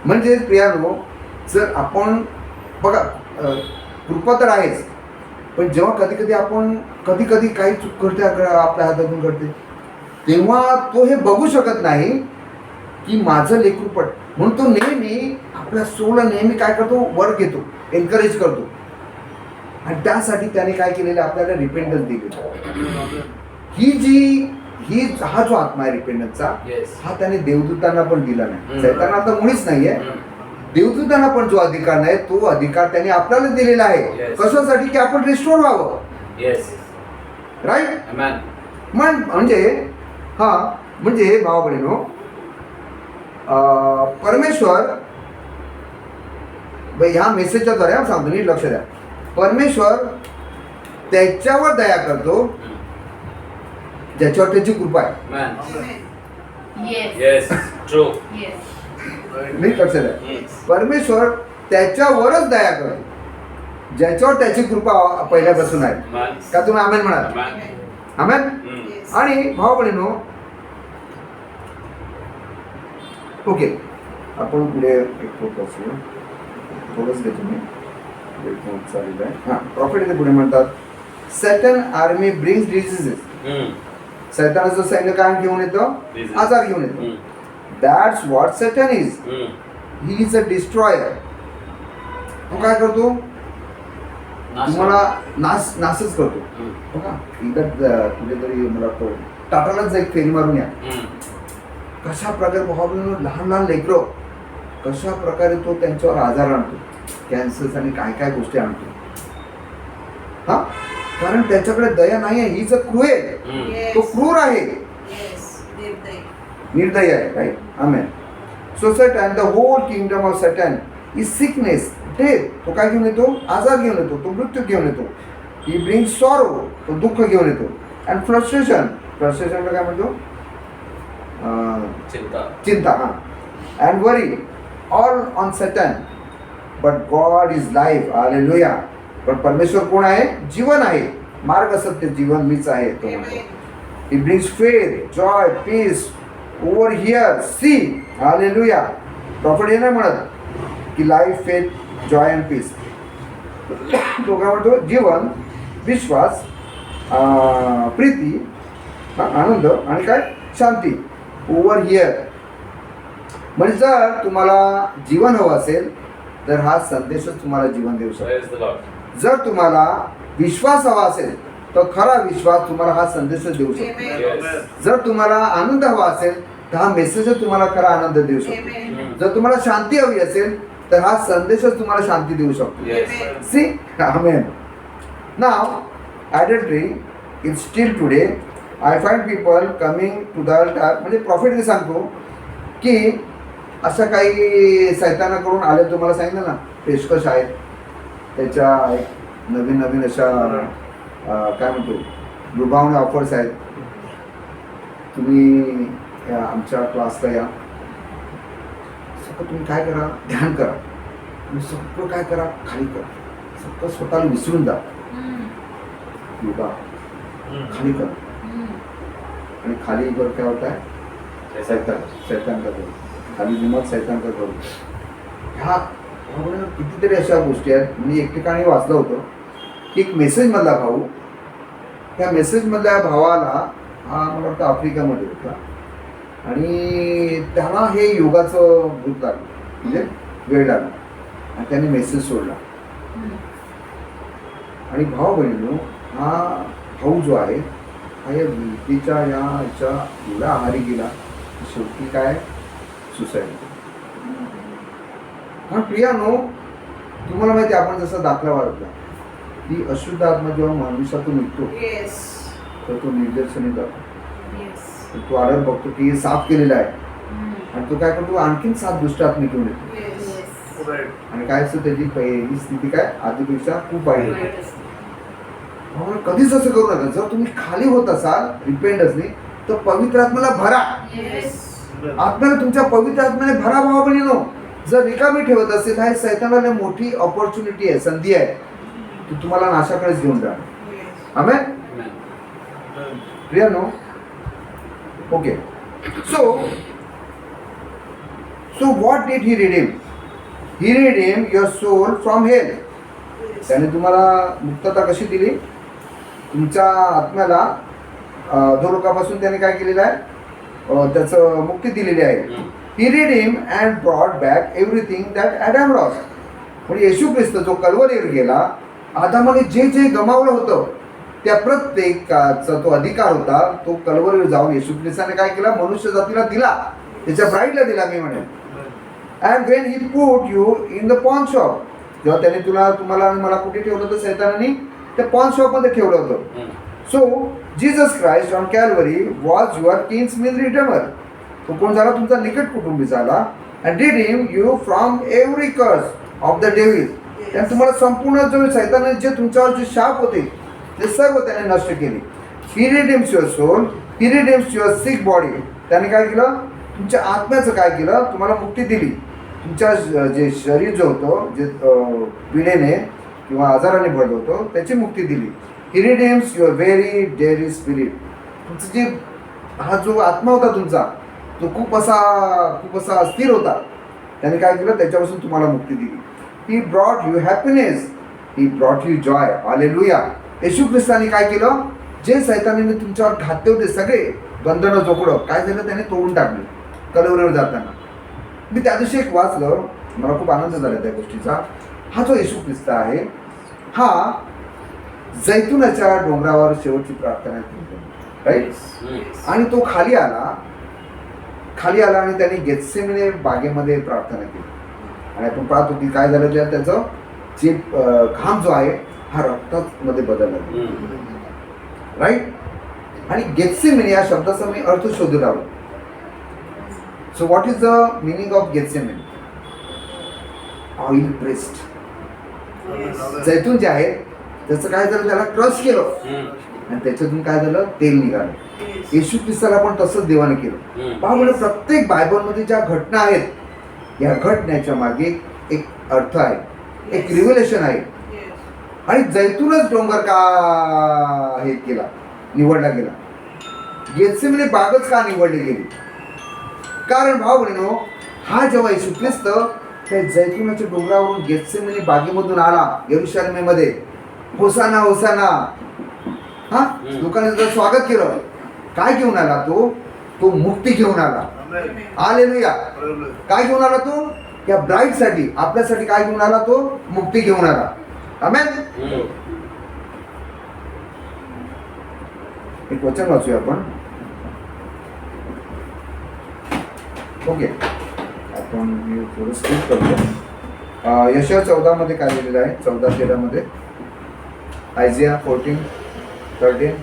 [SPEAKER 1] म्हणजे प्रियानो, जर आपण बघा कृपा तर आहेच, पण जेव्हा कधी कधी आपण कधी कधी काही चूक करते, आपल्या हातातून करते, तेव्हा तो हे बघू शकत नाही की माझं लेकरू पड, म्हणून तो नेहमी आपल्या सोला नेहमी काय करतो, वर घेतो, एनकरेज करतो. आणि त्यासाठी त्याने काय केलेलं, आपल्याला रिपेंडन्स दिलेलं. हा जो आत्मा आहे रिपेंडन्सचा,
[SPEAKER 4] Yes.
[SPEAKER 1] हा त्याने देवदूतांना पण दिला नाही.
[SPEAKER 4] हम्म.
[SPEAKER 1] सैतानाला तर मुळीच नाहीये.
[SPEAKER 4] Mm.
[SPEAKER 1] देवदूतांना पण जो अधिकार नाही, तो अधिकार त्याने आपल्याला दिलेला आहे.
[SPEAKER 4] Yes.
[SPEAKER 1] कशासाठी? की आपण रिस्टोर व्हावं.
[SPEAKER 4] Yes.
[SPEAKER 1] राईट.
[SPEAKER 4] Amen.
[SPEAKER 1] म्हणजे म्हणजे भावा बहिणीनो, परमेश्वर ह्या मेसेजच्या द्वारे सांगतो, नीट लक्ष द्या. परमेश्वर त्याच्यावर दया करतो ज्याच्यावर त्याची कृपा आहे.
[SPEAKER 4] Amen.
[SPEAKER 3] Amen.
[SPEAKER 5] Yes.
[SPEAKER 4] Yes. True.
[SPEAKER 5] Yes.
[SPEAKER 1] नीट लक्ष द्या.
[SPEAKER 4] Yes.
[SPEAKER 1] परमेश्वर त्याच्यावरच दया करतो ज्याच्यावर त्याची कृपा पहिल्यापासून आहे.
[SPEAKER 4] Amen.
[SPEAKER 1] का तुम्ही आमेन म्हणाल?
[SPEAKER 4] Amen.
[SPEAKER 1] आमेन.
[SPEAKER 4] Mm.
[SPEAKER 3] Yes.
[SPEAKER 1] आणि भाऊ बहिणीनो, ओके, आपण पुढे एक थोडंच घेतो मी, चालेल आहे. हां, प्रॉफिट इथे पुढे म्हणतात, Saturn army brings diseases.
[SPEAKER 4] Mm.
[SPEAKER 1] सैतानाचं सैन्य काय घेऊन येतं?
[SPEAKER 4] Disease.
[SPEAKER 1] आजार घेऊन येतो.
[SPEAKER 4] Mm.
[SPEAKER 1] That's what Saturn is.
[SPEAKER 4] Mm.
[SPEAKER 1] He is a destroyer. तो काय करतो? तुम्हाला नाशच करतो.
[SPEAKER 4] Mm.
[SPEAKER 1] बघा, एकदा कुठेतरी मला वाटतं टाटालाच एक फेरी मारून या.
[SPEAKER 4] Mm.
[SPEAKER 1] कशा प्रकारे भावाबहिणींनो, लहान लहान लेकरं कशा प्रकारे तो त्यांच्यावर आजार आणतो, कॅन्सर आणि काय काय गोष्टी आणतो. हा, कारण त्याच्याकडे दया नाही आहे. ही जर क्रूएल,
[SPEAKER 4] Mm.
[SPEAKER 3] Yes.
[SPEAKER 1] तो क्रूर आहे,
[SPEAKER 3] Yes. निर्दयी.
[SPEAKER 1] निर्दयी आहे. Right. Amen. So Satan, the whole kingdom of Satan is sickness, death. तो काय घेऊन येतो? आजार घेऊन येतो, तो मृत्यू घेऊन येतो. ही ब्रिंग सॉरो, तो दुःख घेऊन येतो. अँड फ्रस्ट्रेशन, फ्रस्ट्रेशनला काय म्हणतो?
[SPEAKER 4] चिंता.
[SPEAKER 1] चिंता. हां. And worry, all on Saturn. But God is life. Hallelujah. पण परमेश्वर कोण आहे? जीवन आहे. मार्ग, सत्य, जीवन मीच आहे. तो म्हणतो.
[SPEAKER 3] Amen.
[SPEAKER 1] He brings faith, joy, peace over here. See, hallelujah. Prophet हे नाही म्हणत की life, faith, joy and peace. तो काय म्हणतो? जीवन, विश्वास, प्रीती, आनंद आणि काय? शांती. Over here. म्हणजे जर तुम्हाला जीवन हवं असेल तर हा संदेशच तुम्हाला जीवन देऊ शकतो.
[SPEAKER 4] Praise the Lord.
[SPEAKER 1] जर तुम्हाला विश्वास हवा असेल तर खरा विश्वास तुम्हाला हा संदेशच देऊ शकतो.
[SPEAKER 3] Amen.
[SPEAKER 4] Yes.
[SPEAKER 1] जर तुम्हाला आनंद हवा असेल तर हा मेसेजच तुम्हाला खरा आनंद देऊ शकतो.
[SPEAKER 3] Amen.
[SPEAKER 4] Mm.
[SPEAKER 1] जर तुम्हाला शांती हवी असेल तर हा संदेशच तुम्हाला शांती देऊ शकतो.
[SPEAKER 4] Yes.
[SPEAKER 1] See, amen. नाव adultery is still today. I find people coming to the altar. म्हणजे प्रॉफिटने सांगतो की अशा काही सैतानाकडून आले, तुम्हाला सांगितलं ना, पेशकश आहेत, त्याच्या एक नवीन नवीन अशा काय म्हणतो, लुभावण्या ऑफर्स आहेत. तुम्ही आमच्या क्लासला या, सगळं तुम्ही काय करा, ध्यान करा, तुम्ही सगळं काय करा, खाली करा, सगळं स्वतःला विसरून जा, योगा खाली करा. आणि खाली वर काय होत आहे? सैतान का करू, खाली जुमत सैतान का करू. ह्या कितीतरी अशा गोष्टी आहेत. मी एक ठिकाणी वाचलं होतं की एक मेसेजमधला भाऊ, त्या मेसेजमधल्या भावाला, हा मला वाटतं आफ्रिकामध्ये होता, आणि त्याला हे योगाचं भूत लागलं, म्हणजे वेळ लागला आणि त्याने मेसेज सोडला. आणि भाव बहिणीनो, हा भाऊ जो आहे हा या भीतीच्या याच्या एवढ्या आहारी गेला की शेवटी काय सुसाईड. हा प्रियानो, तुम्हाला माहिती आहे, आपण जसा दाखला वाढला की अशुद्ध आत्मा जेव्हा मनुष्यातून निघतो
[SPEAKER 3] येस
[SPEAKER 1] तर तो निर्दर्शनी जातो.
[SPEAKER 3] येस
[SPEAKER 1] तर तो आढळ बघतो की हे साफ केलेलं आहे आणि तो काय करतो, आणखीन 7 दुष्ट आत्मे घेऊन येतो.
[SPEAKER 3] येस
[SPEAKER 1] आणि काय असतं त्याची पहिली स्थिती काय आधीपेक्षा खूप वाईट होते. म्हणून कधीच असं करू नका. जर तुम्ही खाली होत असाल रिपेंडन्सने तर पवित्र आत्म्याला भरा. आत्म्याला, तुमच्या पवित्र आत्म्याने भरा भावा बहिणीनो. जर रिकामी ठेवत असेल हा सैतानाला मोठी ऑपॉर्च्युनिटी आहे, संधी आहे की तुम्हाला नाशाकडेच घेऊन जाणार. आमेन.
[SPEAKER 4] Amen.
[SPEAKER 1] प्रियानो, okay. So what did he redeem? He redeemed your soul from hell. त्याने तुम्हाला मुक्तता कशी दिली? तुमच्या आत्म्याला धोरकापासून त्याने काय केलेलं आहे? त्याचं मुक्ती दिलेली आहे. He redeemed and brought back everything that Adam lost. म्हणजे येशू ख्रिस्त जो कल्वरीवर गेला, आदामाने जे जे गमावलं होतं त्या प्रत्येकाचा तो अधिकार होता, तो कल्वरीवर जाऊन येशू ख्रिस्ताने काय केला? मनुष्य जातीला दिला, त्याच्या ब्राईडला दिला. मी म्हणेन and when he put you in the pawn shop, जेव्हा त्याने तुम्हाला आणि मला कुठे ठेवलं होतं? सैतानाने त्या पॉन शॉपमध्ये ठेवलं होतं. So Jesus Christ on Calvary was your kinsman redeemer. तो कोण झाला? तुमचा निकट कुटुंबी झाला. And redeem you from every curse of the devil. त्याने तुम्हाला संपूर्ण जो सैतानाने जे तुमच्यावर जे शाप होते ते सर्व त्याने नष्ट केले. He redeems your soul, he redeems your sick body. त्याने काय केलं? तुमच्या आत्म्याचं काय केलं? तुम्हाला मुक्ती दिली. तुमच्या जे शरीर जो होतं, जे पिढेने किंवा आजाराने भरलं होतं, त्याची मुक्ती दिली. He redeems your very dairy spirit. तुमचं जे हा जो आत्मा होता तुमचा, तो खूप असा अस्थिर होता. त्याने काय केलं? त्याच्यापासून तुम्हाला मुक्ती दिली. He brought you happiness, he brought you joy. Hallelujah. येशू ख्रिस्ताने काय केलं? जे सैतानाने तुमच्यावर घातले होते सगळे बंधनं जोकडं, काय झालं? त्याने तोडून टाकले कलवरीवर जाताना. मी त्या दिवशी एक वाचलं, मला खूप आनंद झाला त्या गोष्टीचा. हा जो येशू ख्रिस्त आहे हा जैतुनाच्या डोंगरावर शेवटची प्रार्थना केली, राईट. आणि तो खाली आला आणि त्याने गेत्सेमने बागेमध्ये प्रार्थना केली. आणि आपण पाहतो की काय झालं, त्याचं जे घाम जो आहे हा रक्तामध्ये बदलला, राईट. आणि गेत्सेमने या शब्दाचा मी अर्थ शोधू लागलो. So what is the meaning of Gethsemane? Oil pressed. जैतून जे आहे त्याचं काय झालं? त्याला क्रश केलं आणि त्याच्यातून काय झालं? तेल निघालं. येशू ख्रिस्ताला पण तसंच देवाने केलं. पहा बरं, प्रत्येक बायबलमध्ये ज्या घटना आहेत या घटनेच्या मागे एक अर्थ आहे, एक रिव्हेलेशन आहे. आणि जैतूनच डोंगर का हे केला, निवडला गेला? गेत्सेमने बागच का निवडली गेली? कारण भाव बहिणीनो, हा जेव्हा येशू ख्रिस्त त्या जैतूनाच्या डोंगरावरून गेत्सेमने बागेमधून आला यरूशलेममध्ये, होसाना होसाना, हा लोकांनी त्याचं स्वागत केलं. काय घेऊन आला? तो मुक्ती घेऊन आला. हालेलुया. काय घेऊन आला तो? या ब्राईडसाठी, आपल्यासाठी काय घेऊन आला? तो मुक्ती घेऊन आला. आमेन. एक वचन वाचूया आपण. ओके, आपण मी थोडं स्किप करतो. यशया 14 मध्ये काय लिहिलेलं आहे? 14:13 मध्ये. आयझिया 14:13.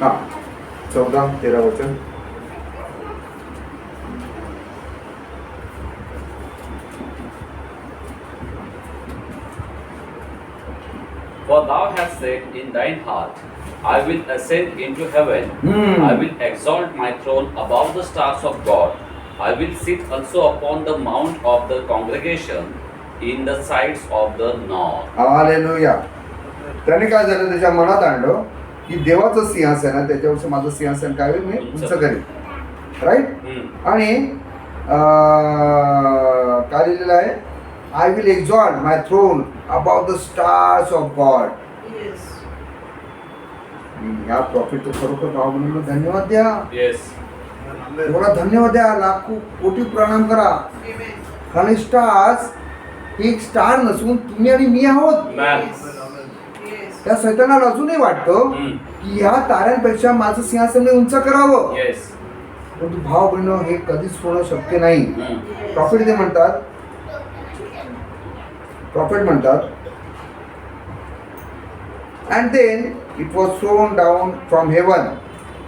[SPEAKER 1] हा, 14:13 वचन.
[SPEAKER 4] For thou hast said in thine heart, I will ascend into heaven. I will exalt my throne above the stars of God. I will sit also upon the mount of the congregation in the sides of the north.
[SPEAKER 1] Hallelujah. त्याने काय झालं? त्याच्या मनात आणलं की देवाचं सिंहासन आहे, त्याच्यावरचं माझं सिंहासन काय होईल? मी उंच करेन, राईट. आणि काय लिहिलेलं आहे? I will exalt my throne above the stars of God.
[SPEAKER 3] Yes.
[SPEAKER 1] या प्रॉफिटचं खरोखर भाव म्हणून धन्यवाद द्या.
[SPEAKER 4] Yes.
[SPEAKER 1] एवढा धन्यवाद द्या, लाखो कोटी प्रणाम करा.
[SPEAKER 3] Amen.
[SPEAKER 1] कारण स्टार्स ही एक स्टार नसून तुम्ही आणि मी आहोत.
[SPEAKER 4] Man.
[SPEAKER 3] Yes.
[SPEAKER 1] त्या सैतानाला अजूनही वाटतं की ह्या ताऱ्यांपेक्षा माझं सिंहासन मी उंच करावं.
[SPEAKER 4] Yes.
[SPEAKER 1] परंतु भाव बहिण हे कधीच होणं शक्य नाही. प्रॉफिट ते म्हणतात, प्रॉफिट म्हणतात, and then it was thrown down from heaven,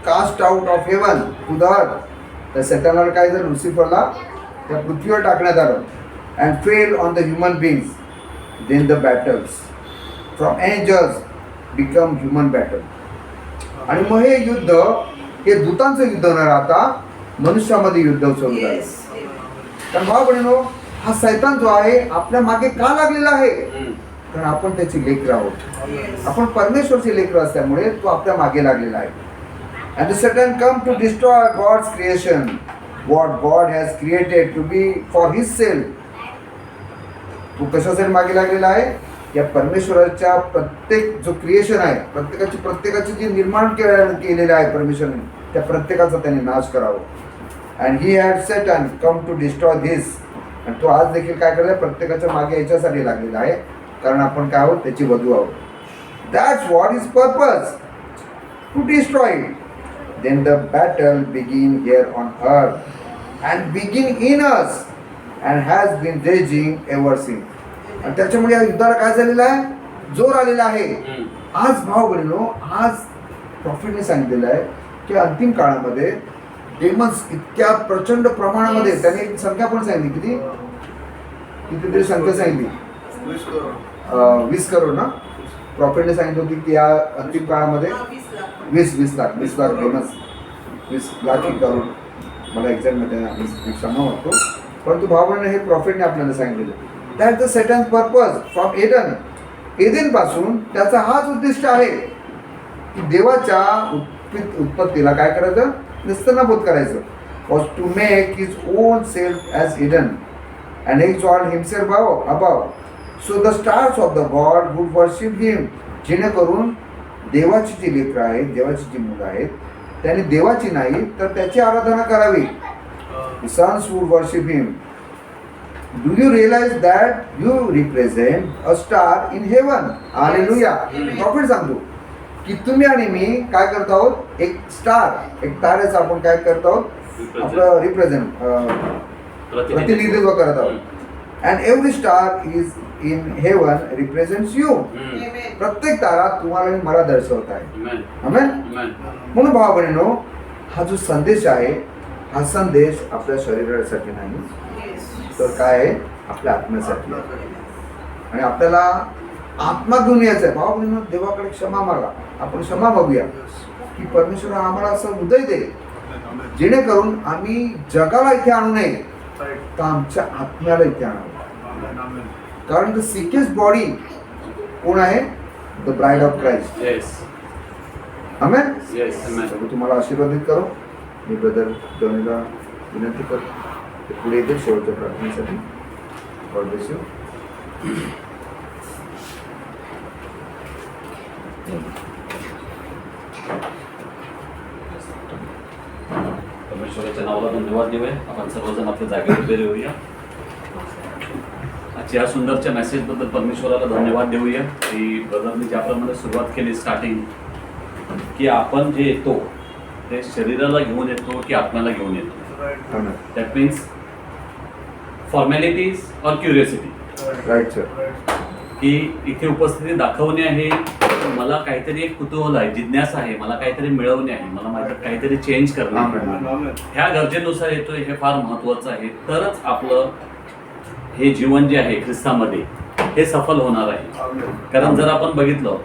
[SPEAKER 1] cast out of heaven to the earth. तर सैतानाला काय झालं, लुसिफरला त्या पृथ्वीवर टाकण्यात आलं. And fell on the human beings. Then the battles from angels become human battle. आणि मग हे युद्ध हे दूतांचं युद्ध न राहता मनुष्यामध्ये युद्ध सुरू झालं.
[SPEAKER 3] Yes.
[SPEAKER 1] कारण भाव बहिणीनो, हा सैतान जो आहे आपल्या मागे का लागलेला आहे? कारण आपण त्याची लेकरं आहोत.
[SPEAKER 3] Yes.
[SPEAKER 1] आपण परमेश्वरची लेकरं असल्यामुळे तो आपल्या मागे लागलेला आहे. And the Satan come to destroy God's creation, what God has created to be for His self. तो कशासाठी मागे लागलेला आहे? या परमेश्वराच्या प्रत्येक जो क्रिएशन आहे, प्रत्येकाची जी निर्माण केलेलं आहे परमेश्वराने, त्या प्रत्येकाचा त्याने नाश करावा. And he had Satan come to destroy this. आणि तो आज देखील काय करत आहे? प्रत्येकाच्या मागे याच्यासाठी लागलेला आहे, कारण आपण काय आहोत? त्याची वधू आहोत. That's what is purpose, to destroy it. Then the battle begin here on earth and begin in us and has been raging ever since. आणि त्याच्यामुळे या युद्धाला काय झालेलं आहे? जोर आलेला आहे. आज भाव बहिणीनो, आज प्रॉफिटने सांगितलेलं आहे की अंतिम काळामध्ये डेमन्स इतक्या प्रचंड प्रमाणामध्ये, त्याने एक संख्या पण सांगितली, कितीतरी संख्या सांगितली, 20 करोड ना. प्रॉफिटने सांगितलं होती की या अंतिम काळामध्ये 20 लाख डेमन्स, 20 लाख करोड, मला एक्झॅक्टमध्ये क्षमा वाटतो. परंतु भावाने हे प्रॉफिटने आपल्याला सांगितलेलं. That the Satan's purpose from Eden पासून त्याचा हाच उद्दिष्ट आहे की देवाच्या उत्पत्तीला काय करायचं? निस्तनाभूत करायचं. Was to make his own self as Eden and exalt himself above. So the stars of the God would worship him. जेणेकरून देवाची जी लेकरं आहेत, देवाची जी मुलं आहेत, त्यांनी देवाची नाही तर त्याची आराधना करावी. Sons would worship him. Do you realise that you represent a star in heaven? Hallelujah. Prophet सांगतो की तुम्ही आणि मी काय करत आहोत? एक स्टार, एक ताऱ्याचं आपण काय करत आहोत? आपलं प्रतिनिधित्व करत आहोत. And every star is in heaven represents you.
[SPEAKER 3] Amen.
[SPEAKER 1] प्रत्येक तारा तुम्हाला आणि मला दर्शवत आहे. आमेन. म्हणून भाव बहिणीनो, हा जो संदेश आहे, हा संदेश आपल्या शरीरासाठी नाही,
[SPEAKER 3] Yes.
[SPEAKER 1] तर काय आहे? आपल्या आत्म्यासाठी. आणि आपल्याला आत्मा घेऊन यायचा आहे. भाव बहिणीनो, देवाकडे क्षमा मागा. आपण क्षमा मागूया की परमेश्वर आम्हाला असं हृदय दे, जेणेकरून आम्ही जगाला इथे आणू नये, तर आमच्या आत्म्याला इथे आणावं. कारण द सिकेस्ट बॉडी कोण आहे? The bride of Christ.
[SPEAKER 4] Yes.
[SPEAKER 1] Amen.
[SPEAKER 4] Yes. Amen.
[SPEAKER 1] तर तुम्हाला आशीर्वादित करो. मी ब्रदर जॉनीला विनंती करतो ते पुढे येते शेवटच्या प्रार्थनेसाठी. God bless you.
[SPEAKER 4] परमेश्वराच्या नावाला धन्यवाद देऊया. आपण सर्वजण आपल्या जागेवर उभे राहूया. आजच्या या सुंदरच्या मेसेजबद्दल परमेश्वराला धन्यवाद देऊया की ब्रदरने ज्याप्रमाणे सुरुवात केली स्टार्टिंग, की आपण जे येतो ते शरीराला घेऊन येतो की आत्म्याला घेऊन येतो.
[SPEAKER 1] आमेन.
[SPEAKER 4] दॅट मीन्स फॉर्मॅलिटीज और क्युरियोसिटी.
[SPEAKER 1] Right sir.
[SPEAKER 4] की इथे उपस्थिती दाखवणे आहे, मला काहीतरी एक कुतूहल आहे, जिज्ञासा आहे, मला काहीतरी मिळवणे आहे, मला माझ्यात काहीतरी चेंज करणे आहे. ह्या गरजेनुसार येतोय, हे फार महत्त्वाचं आहे. तरच आपलं हे जीवन जे आहे ख्रिस्तामध्ये हे सफल होणार आहे. कारण जर आपण बघितलं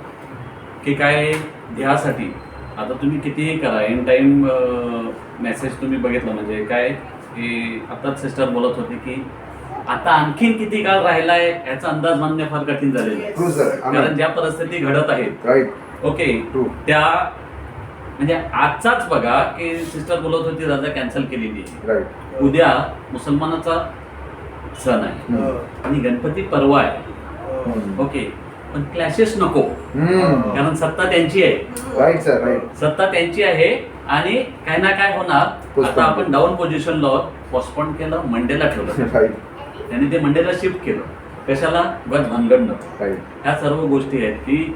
[SPEAKER 4] की काय ध्येयासाठी, आता तुम्ही कितीही करा, इन टाईम मेसेज तुम्ही बघितलं म्हणजे काय, की आताच सिस्टर बोलत होते की आता आणखीन किती काळ राहिलाय याचा अंदाज बांधणे फार कठीण झालेलं आहे.
[SPEAKER 1] True sir.
[SPEAKER 4] कारण ज्या परिस्थिती घडत आहेत,
[SPEAKER 1] राईट.
[SPEAKER 4] Okay,
[SPEAKER 1] true.
[SPEAKER 4] त्या म्हणजे आजचाच बघा की सिस्टर बोलत होती राजा कॅन्सल केलेली आहे.
[SPEAKER 1] राईट.
[SPEAKER 4] उद्या मुसलमानाचा सण आहे आणि गणपती पर्व आहे. ओके, पण क्लॅशेस नको, कारण सत्ता त्यांची आहे.
[SPEAKER 1] Right sir, right.
[SPEAKER 4] सत्ता त्यांची आहे आणि काय ना काय होणार. आता आपण डाऊन पोझिशनला पोस्टपोन केलं, मंडेला ठेवलं,
[SPEAKER 1] राईट,
[SPEAKER 4] त्यांनी ते मंडेला शिफ्ट केलं. कशाला? बस भानगड नको.
[SPEAKER 1] राईट.
[SPEAKER 4] ह्या सर्व गोष्टी आहेत की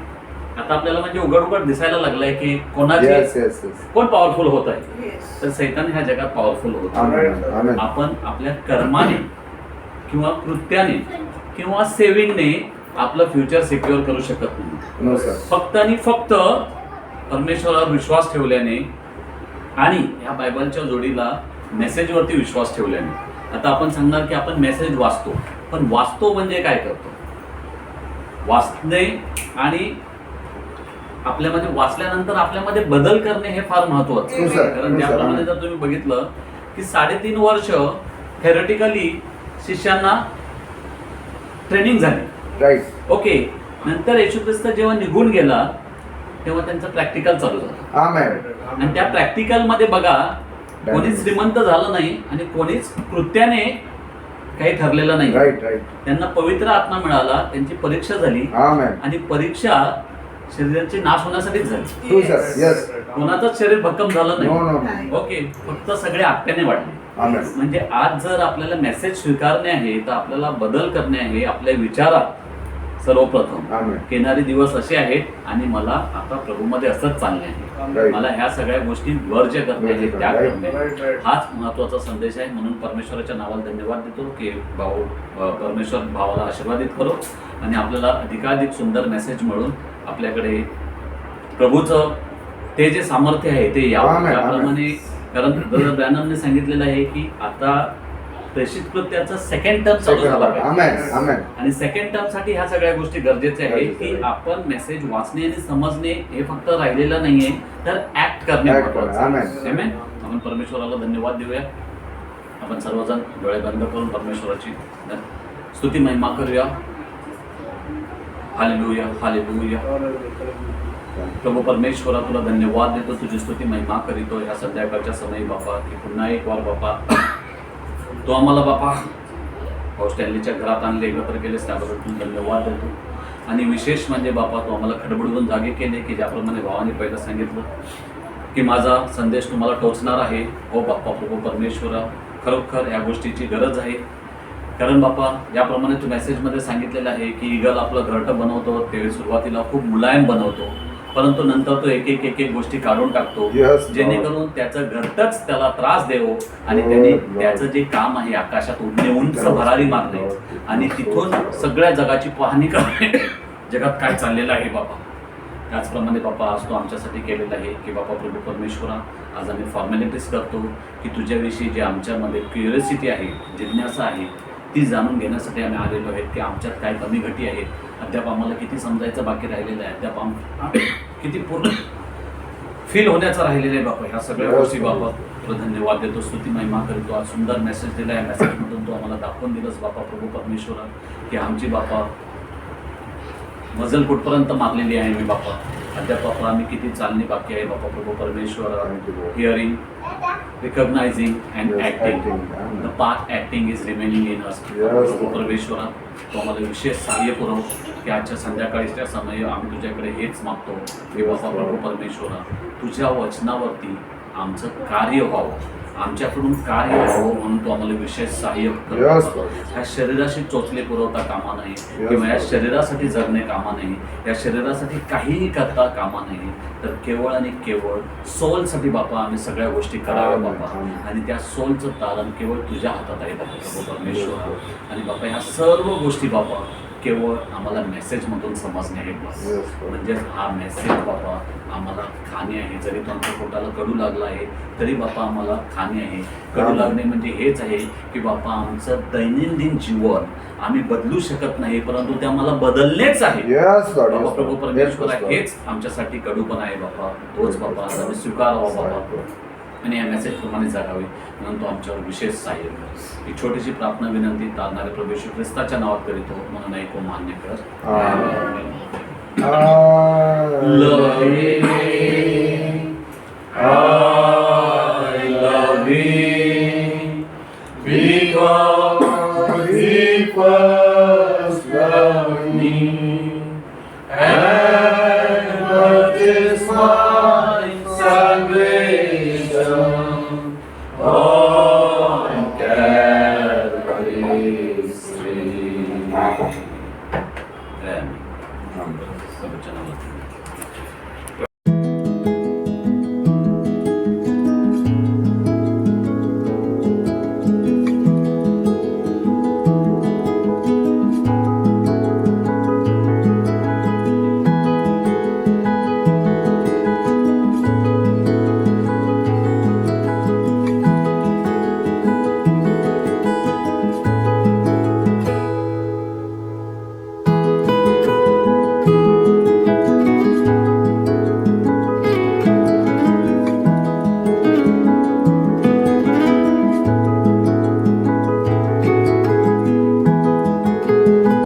[SPEAKER 4] आता आपल्याला म्हणजे उघड उघड दिसायला लागलाय की
[SPEAKER 1] येस,
[SPEAKER 4] कोणाची
[SPEAKER 1] येस, येस.
[SPEAKER 4] कोण पॉवरफुल होत आहे.
[SPEAKER 3] Yes.
[SPEAKER 4] तर सैतान ह्या जगात पॉवरफुल होत आहे.
[SPEAKER 1] आमेन, आमेन.
[SPEAKER 4] आपण आपल्या कर्माने किंवा कृत्याने किंवा सेविंगने आपलं फ्युचर सिक्युअर करू शकत नाही.
[SPEAKER 1] No sir.
[SPEAKER 4] फक्त आणि फक्त परमेश्वरावर विश्वास ठेवल्याने आणि या बायबलच्या जोडीला मेसेजवरती विश्वास ठेवल्याने. आता आपण सांगणार की आपण मेसेज वाचतो, पण वाचतो म्हणजे काय करतो? वाचणे आणि आपल्यामध्ये वाचल्यानंतर आपल्यामध्ये बदल करणे हे फार महत्वाचं
[SPEAKER 1] हो
[SPEAKER 4] आहे.
[SPEAKER 1] सर,
[SPEAKER 4] कारण
[SPEAKER 1] हो सर.
[SPEAKER 4] त्याप्रमाणे जर तुम्ही बघितलं की 3.5 वर्ष थेरटिकली शिष्यांना ट्रेनिंग झाली.
[SPEAKER 1] राईट.
[SPEAKER 4] ओके, नंतर येशू ख्रिस्त जेव्हा निघून गेला तेव्हा त्यांचं प्रॅक्टिकल चालू झालं.
[SPEAKER 1] आमेन.
[SPEAKER 4] आणि त्या प्रॅक्टिकल मध्ये बघा, कोणीच श्रीमंत झालं नाही आणि कोणीच कृत्याने काही ठरलेलं नाही.
[SPEAKER 1] Right, right.
[SPEAKER 4] त्यांना पवित्र आत्मा मिळाला, त्यांची परीक्षा झाली
[SPEAKER 1] आमेन.
[SPEAKER 4] आणि परीक्षा शरीराची नाश होण्यासाठीच झाली.
[SPEAKER 1] True sir. येस.
[SPEAKER 4] कोणाचंच शरीर भक्कम झालं
[SPEAKER 1] नो,
[SPEAKER 4] नाही.
[SPEAKER 1] नो.
[SPEAKER 4] ओके, फक्त सगळे आत्म्याने वाढले.
[SPEAKER 1] आमेन.
[SPEAKER 4] म्हणजे आज जर आपल्याला मेसेज स्वीकारणे आहे तर आपल्याला बदल करणे आहे आपल्या विचारात. सर्वप्रथम
[SPEAKER 1] आमेन.
[SPEAKER 4] येणारे दिवस असे आहेत आणि मला आता प्रभूमध्ये असंच चालणे आहे.
[SPEAKER 1] राईट.
[SPEAKER 4] मला ह्या सगळ्या गोष्टी वर्ज्य करणे आहे, त्याग
[SPEAKER 1] Right.
[SPEAKER 4] करणे आहे. हाच महत्वाचा संदेश आहे. म्हणून परमेश्वराच्या नावाला धन्यवाद देतो की भाऊ परमेश्वर भावाला आशीर्वादित करो आणि आपल्याला अधिकाधिक सुंदर मेसेज मिळून आपल्याकडे प्रभूचं ते जे सामर्थ्य आहे ते यावं.
[SPEAKER 1] आमेन,
[SPEAKER 4] त्याप्रमाणे कारण ब्रदर ब्रॅनमने सांगितलेलं आहे की आता प्रेषित कृत्याचा सेकंड टर्म चालू झाला पाहिजे.
[SPEAKER 1] आमेन, आमेन.
[SPEAKER 4] आणि सेकंड टर्म साठी ह्या सगळ्या गोष्टी गरजेच्या आहेत की
[SPEAKER 1] गरजेचं आहे.
[SPEAKER 4] आपण मेसेज वाचणे आणि समजणे हे फक्त राहिलेलं नाहीये, तर ऍक्ट करणे
[SPEAKER 1] Act
[SPEAKER 4] महत्त्वाचं
[SPEAKER 1] करणं.
[SPEAKER 4] आहे.
[SPEAKER 1] Amen.
[SPEAKER 4] Amen? आपण परमेश्वराला धन्यवाद देऊया. आपण सर्वजण डोळे बंद करून परमेश्वराची स्तुती महिमा करूया. Hallelujah, hallelujah. प्रभू परमेश्वरा तुला धन्यवाद देतो, तुझी स्तुती महिमा करीतो या संध्याकाळच्या समयी बापा की पुन्हा एक वार बापा तू आम्हाला बापा भाऊ स्टॅनलीच्या घरात आणले, एकत्र केलेस त्याबद्दल तुला धन्यवाद देतो. आणि विशेष म्हणजे बापा तू आम्हाला खडबडून जागे केले की ज्याप्रमाणे भावाने पहिलं सांगितलं की माझा संदेश तुम्हाला टोचणार आहे. हो बाप्पा प्रभू परमेश्वरा, खरोखर या गोष्टीची गरज आहे. कारण बापा ज्याप्रमाणे तू मेसेजमध्ये सांगितलेलं आहे की ईगल आपलं घरटं बनवतो ते सुरुवातीला खूप मुलायम बनवतो, परंतु नंतर तो एक एक गोष्टी काढून टाकतो
[SPEAKER 1] Yes,
[SPEAKER 4] जेणेकरून त्याचं घरटच त्याला त्रास देवो आणि त्यांनी त्याचं जे काम आहे आकाशात उडणे, उंच भरारी मारणे आणि तिथून सगळ्या जगाची पाहणी करणे जगात काय चाललेलं आहे बापा. त्याचप्रमाणे बापा आज तो आमच्यासाठी केलेला आहे की बापा प्रभू परमेश्वरा, आज आम्ही फॉर्मॅलिटीज करतो की तुझ्याविषयी जे आमच्यामध्ये क्युरियोसिटी आहे, जिज्ञासा आहे, ती जाणून घेण्यासाठी आम्ही आलेलो आहेत की आमच्यात काय कमी घटी आहेत, अद्याप आम्हाला किती समजायचं बाकी राहिलेलं आहे, अद्याप आम्ही किती पूर्ण फील होण्याचं राहिलेलं आहे बापा. ह्या सगळ्या गोष्टी बापा तुला धन्यवाद देतो, स्तुती महिमा करतो. आज सुंदर मेसेज दिला आहे, मेसेजमधून तू आम्हाला दाखवून दिलंस बापा प्रभू परमेश्वरा की आमची बापा मजल कुठपर्यंत मारलेली आहे मी बापा, अद्याप बापा आम्ही किती चालणे बाकी आहे बापा प्रभू परमेश्वरा. Hearing, recognizing and acting, the part acting is remaining in us. प्रभू परमेश्वरा तो आम्हाला विशेष सहाय्य पुरव की आजच्या संध्याकाळीच्या समयी आम्ही तुझ्याकडे हेच मागतो की बाबा प्रभू परमेश्वरा, तुझ्या वचनावरती आमचं कार्य व्हावं, आमच्याकडून कार्य व्हावं म्हणून तू आम्हाला विशेष सहाय्य कर. ह्या शरीराशी चोचले पुरवता कामा नाही किंवा या शरीरासाठी जगणे कामा नाही, या शरीरासाठी काहीही करता कामा नाही, तर केवळ आणि केवळ सोलसाठी बापा आम्ही सगळ्या गोष्टी कराव्या बापा. आणि त्या सोलचं तारण केवळ तुझ्या हातात आहे बापा प्रभू परमेश्वरा. आणि बापा ह्या सर्व गोष्टी बापा केवळ आम्हाला मेसेजमधून समजणे आहे बापा. म्हणजे हा मेसेज बापा आम्हाला खाणे आहे. जरी तो आमच्या पोटाला कडू लागला आहे तरी बापा आम्हाला खाणे आहे. कडू लागणे म्हणजे हेच आहे की बापा आमचं दैनंदिन जीवन आम्ही बदलू शकत नाही, परंतु ते आम्हाला बदलणेच आहे बापा प्रभू परमेश्वरा. हेच आमच्यासाठी कडूपण आहे बापा. तोच बापा आम्ही स्वीकारावा बापा आणि या मेसेजप्रमाणे जगावे म्हणून तो आमच्यावर विशेष सहाय्य कर. ही छोटीशी प्रार्थना विनंती तारणारे प्रभू येशू ख्रिस्ताच्या नावात करीतो म्हणून ऐकू मान्य कर.
[SPEAKER 1] I love you because
[SPEAKER 4] Shalom.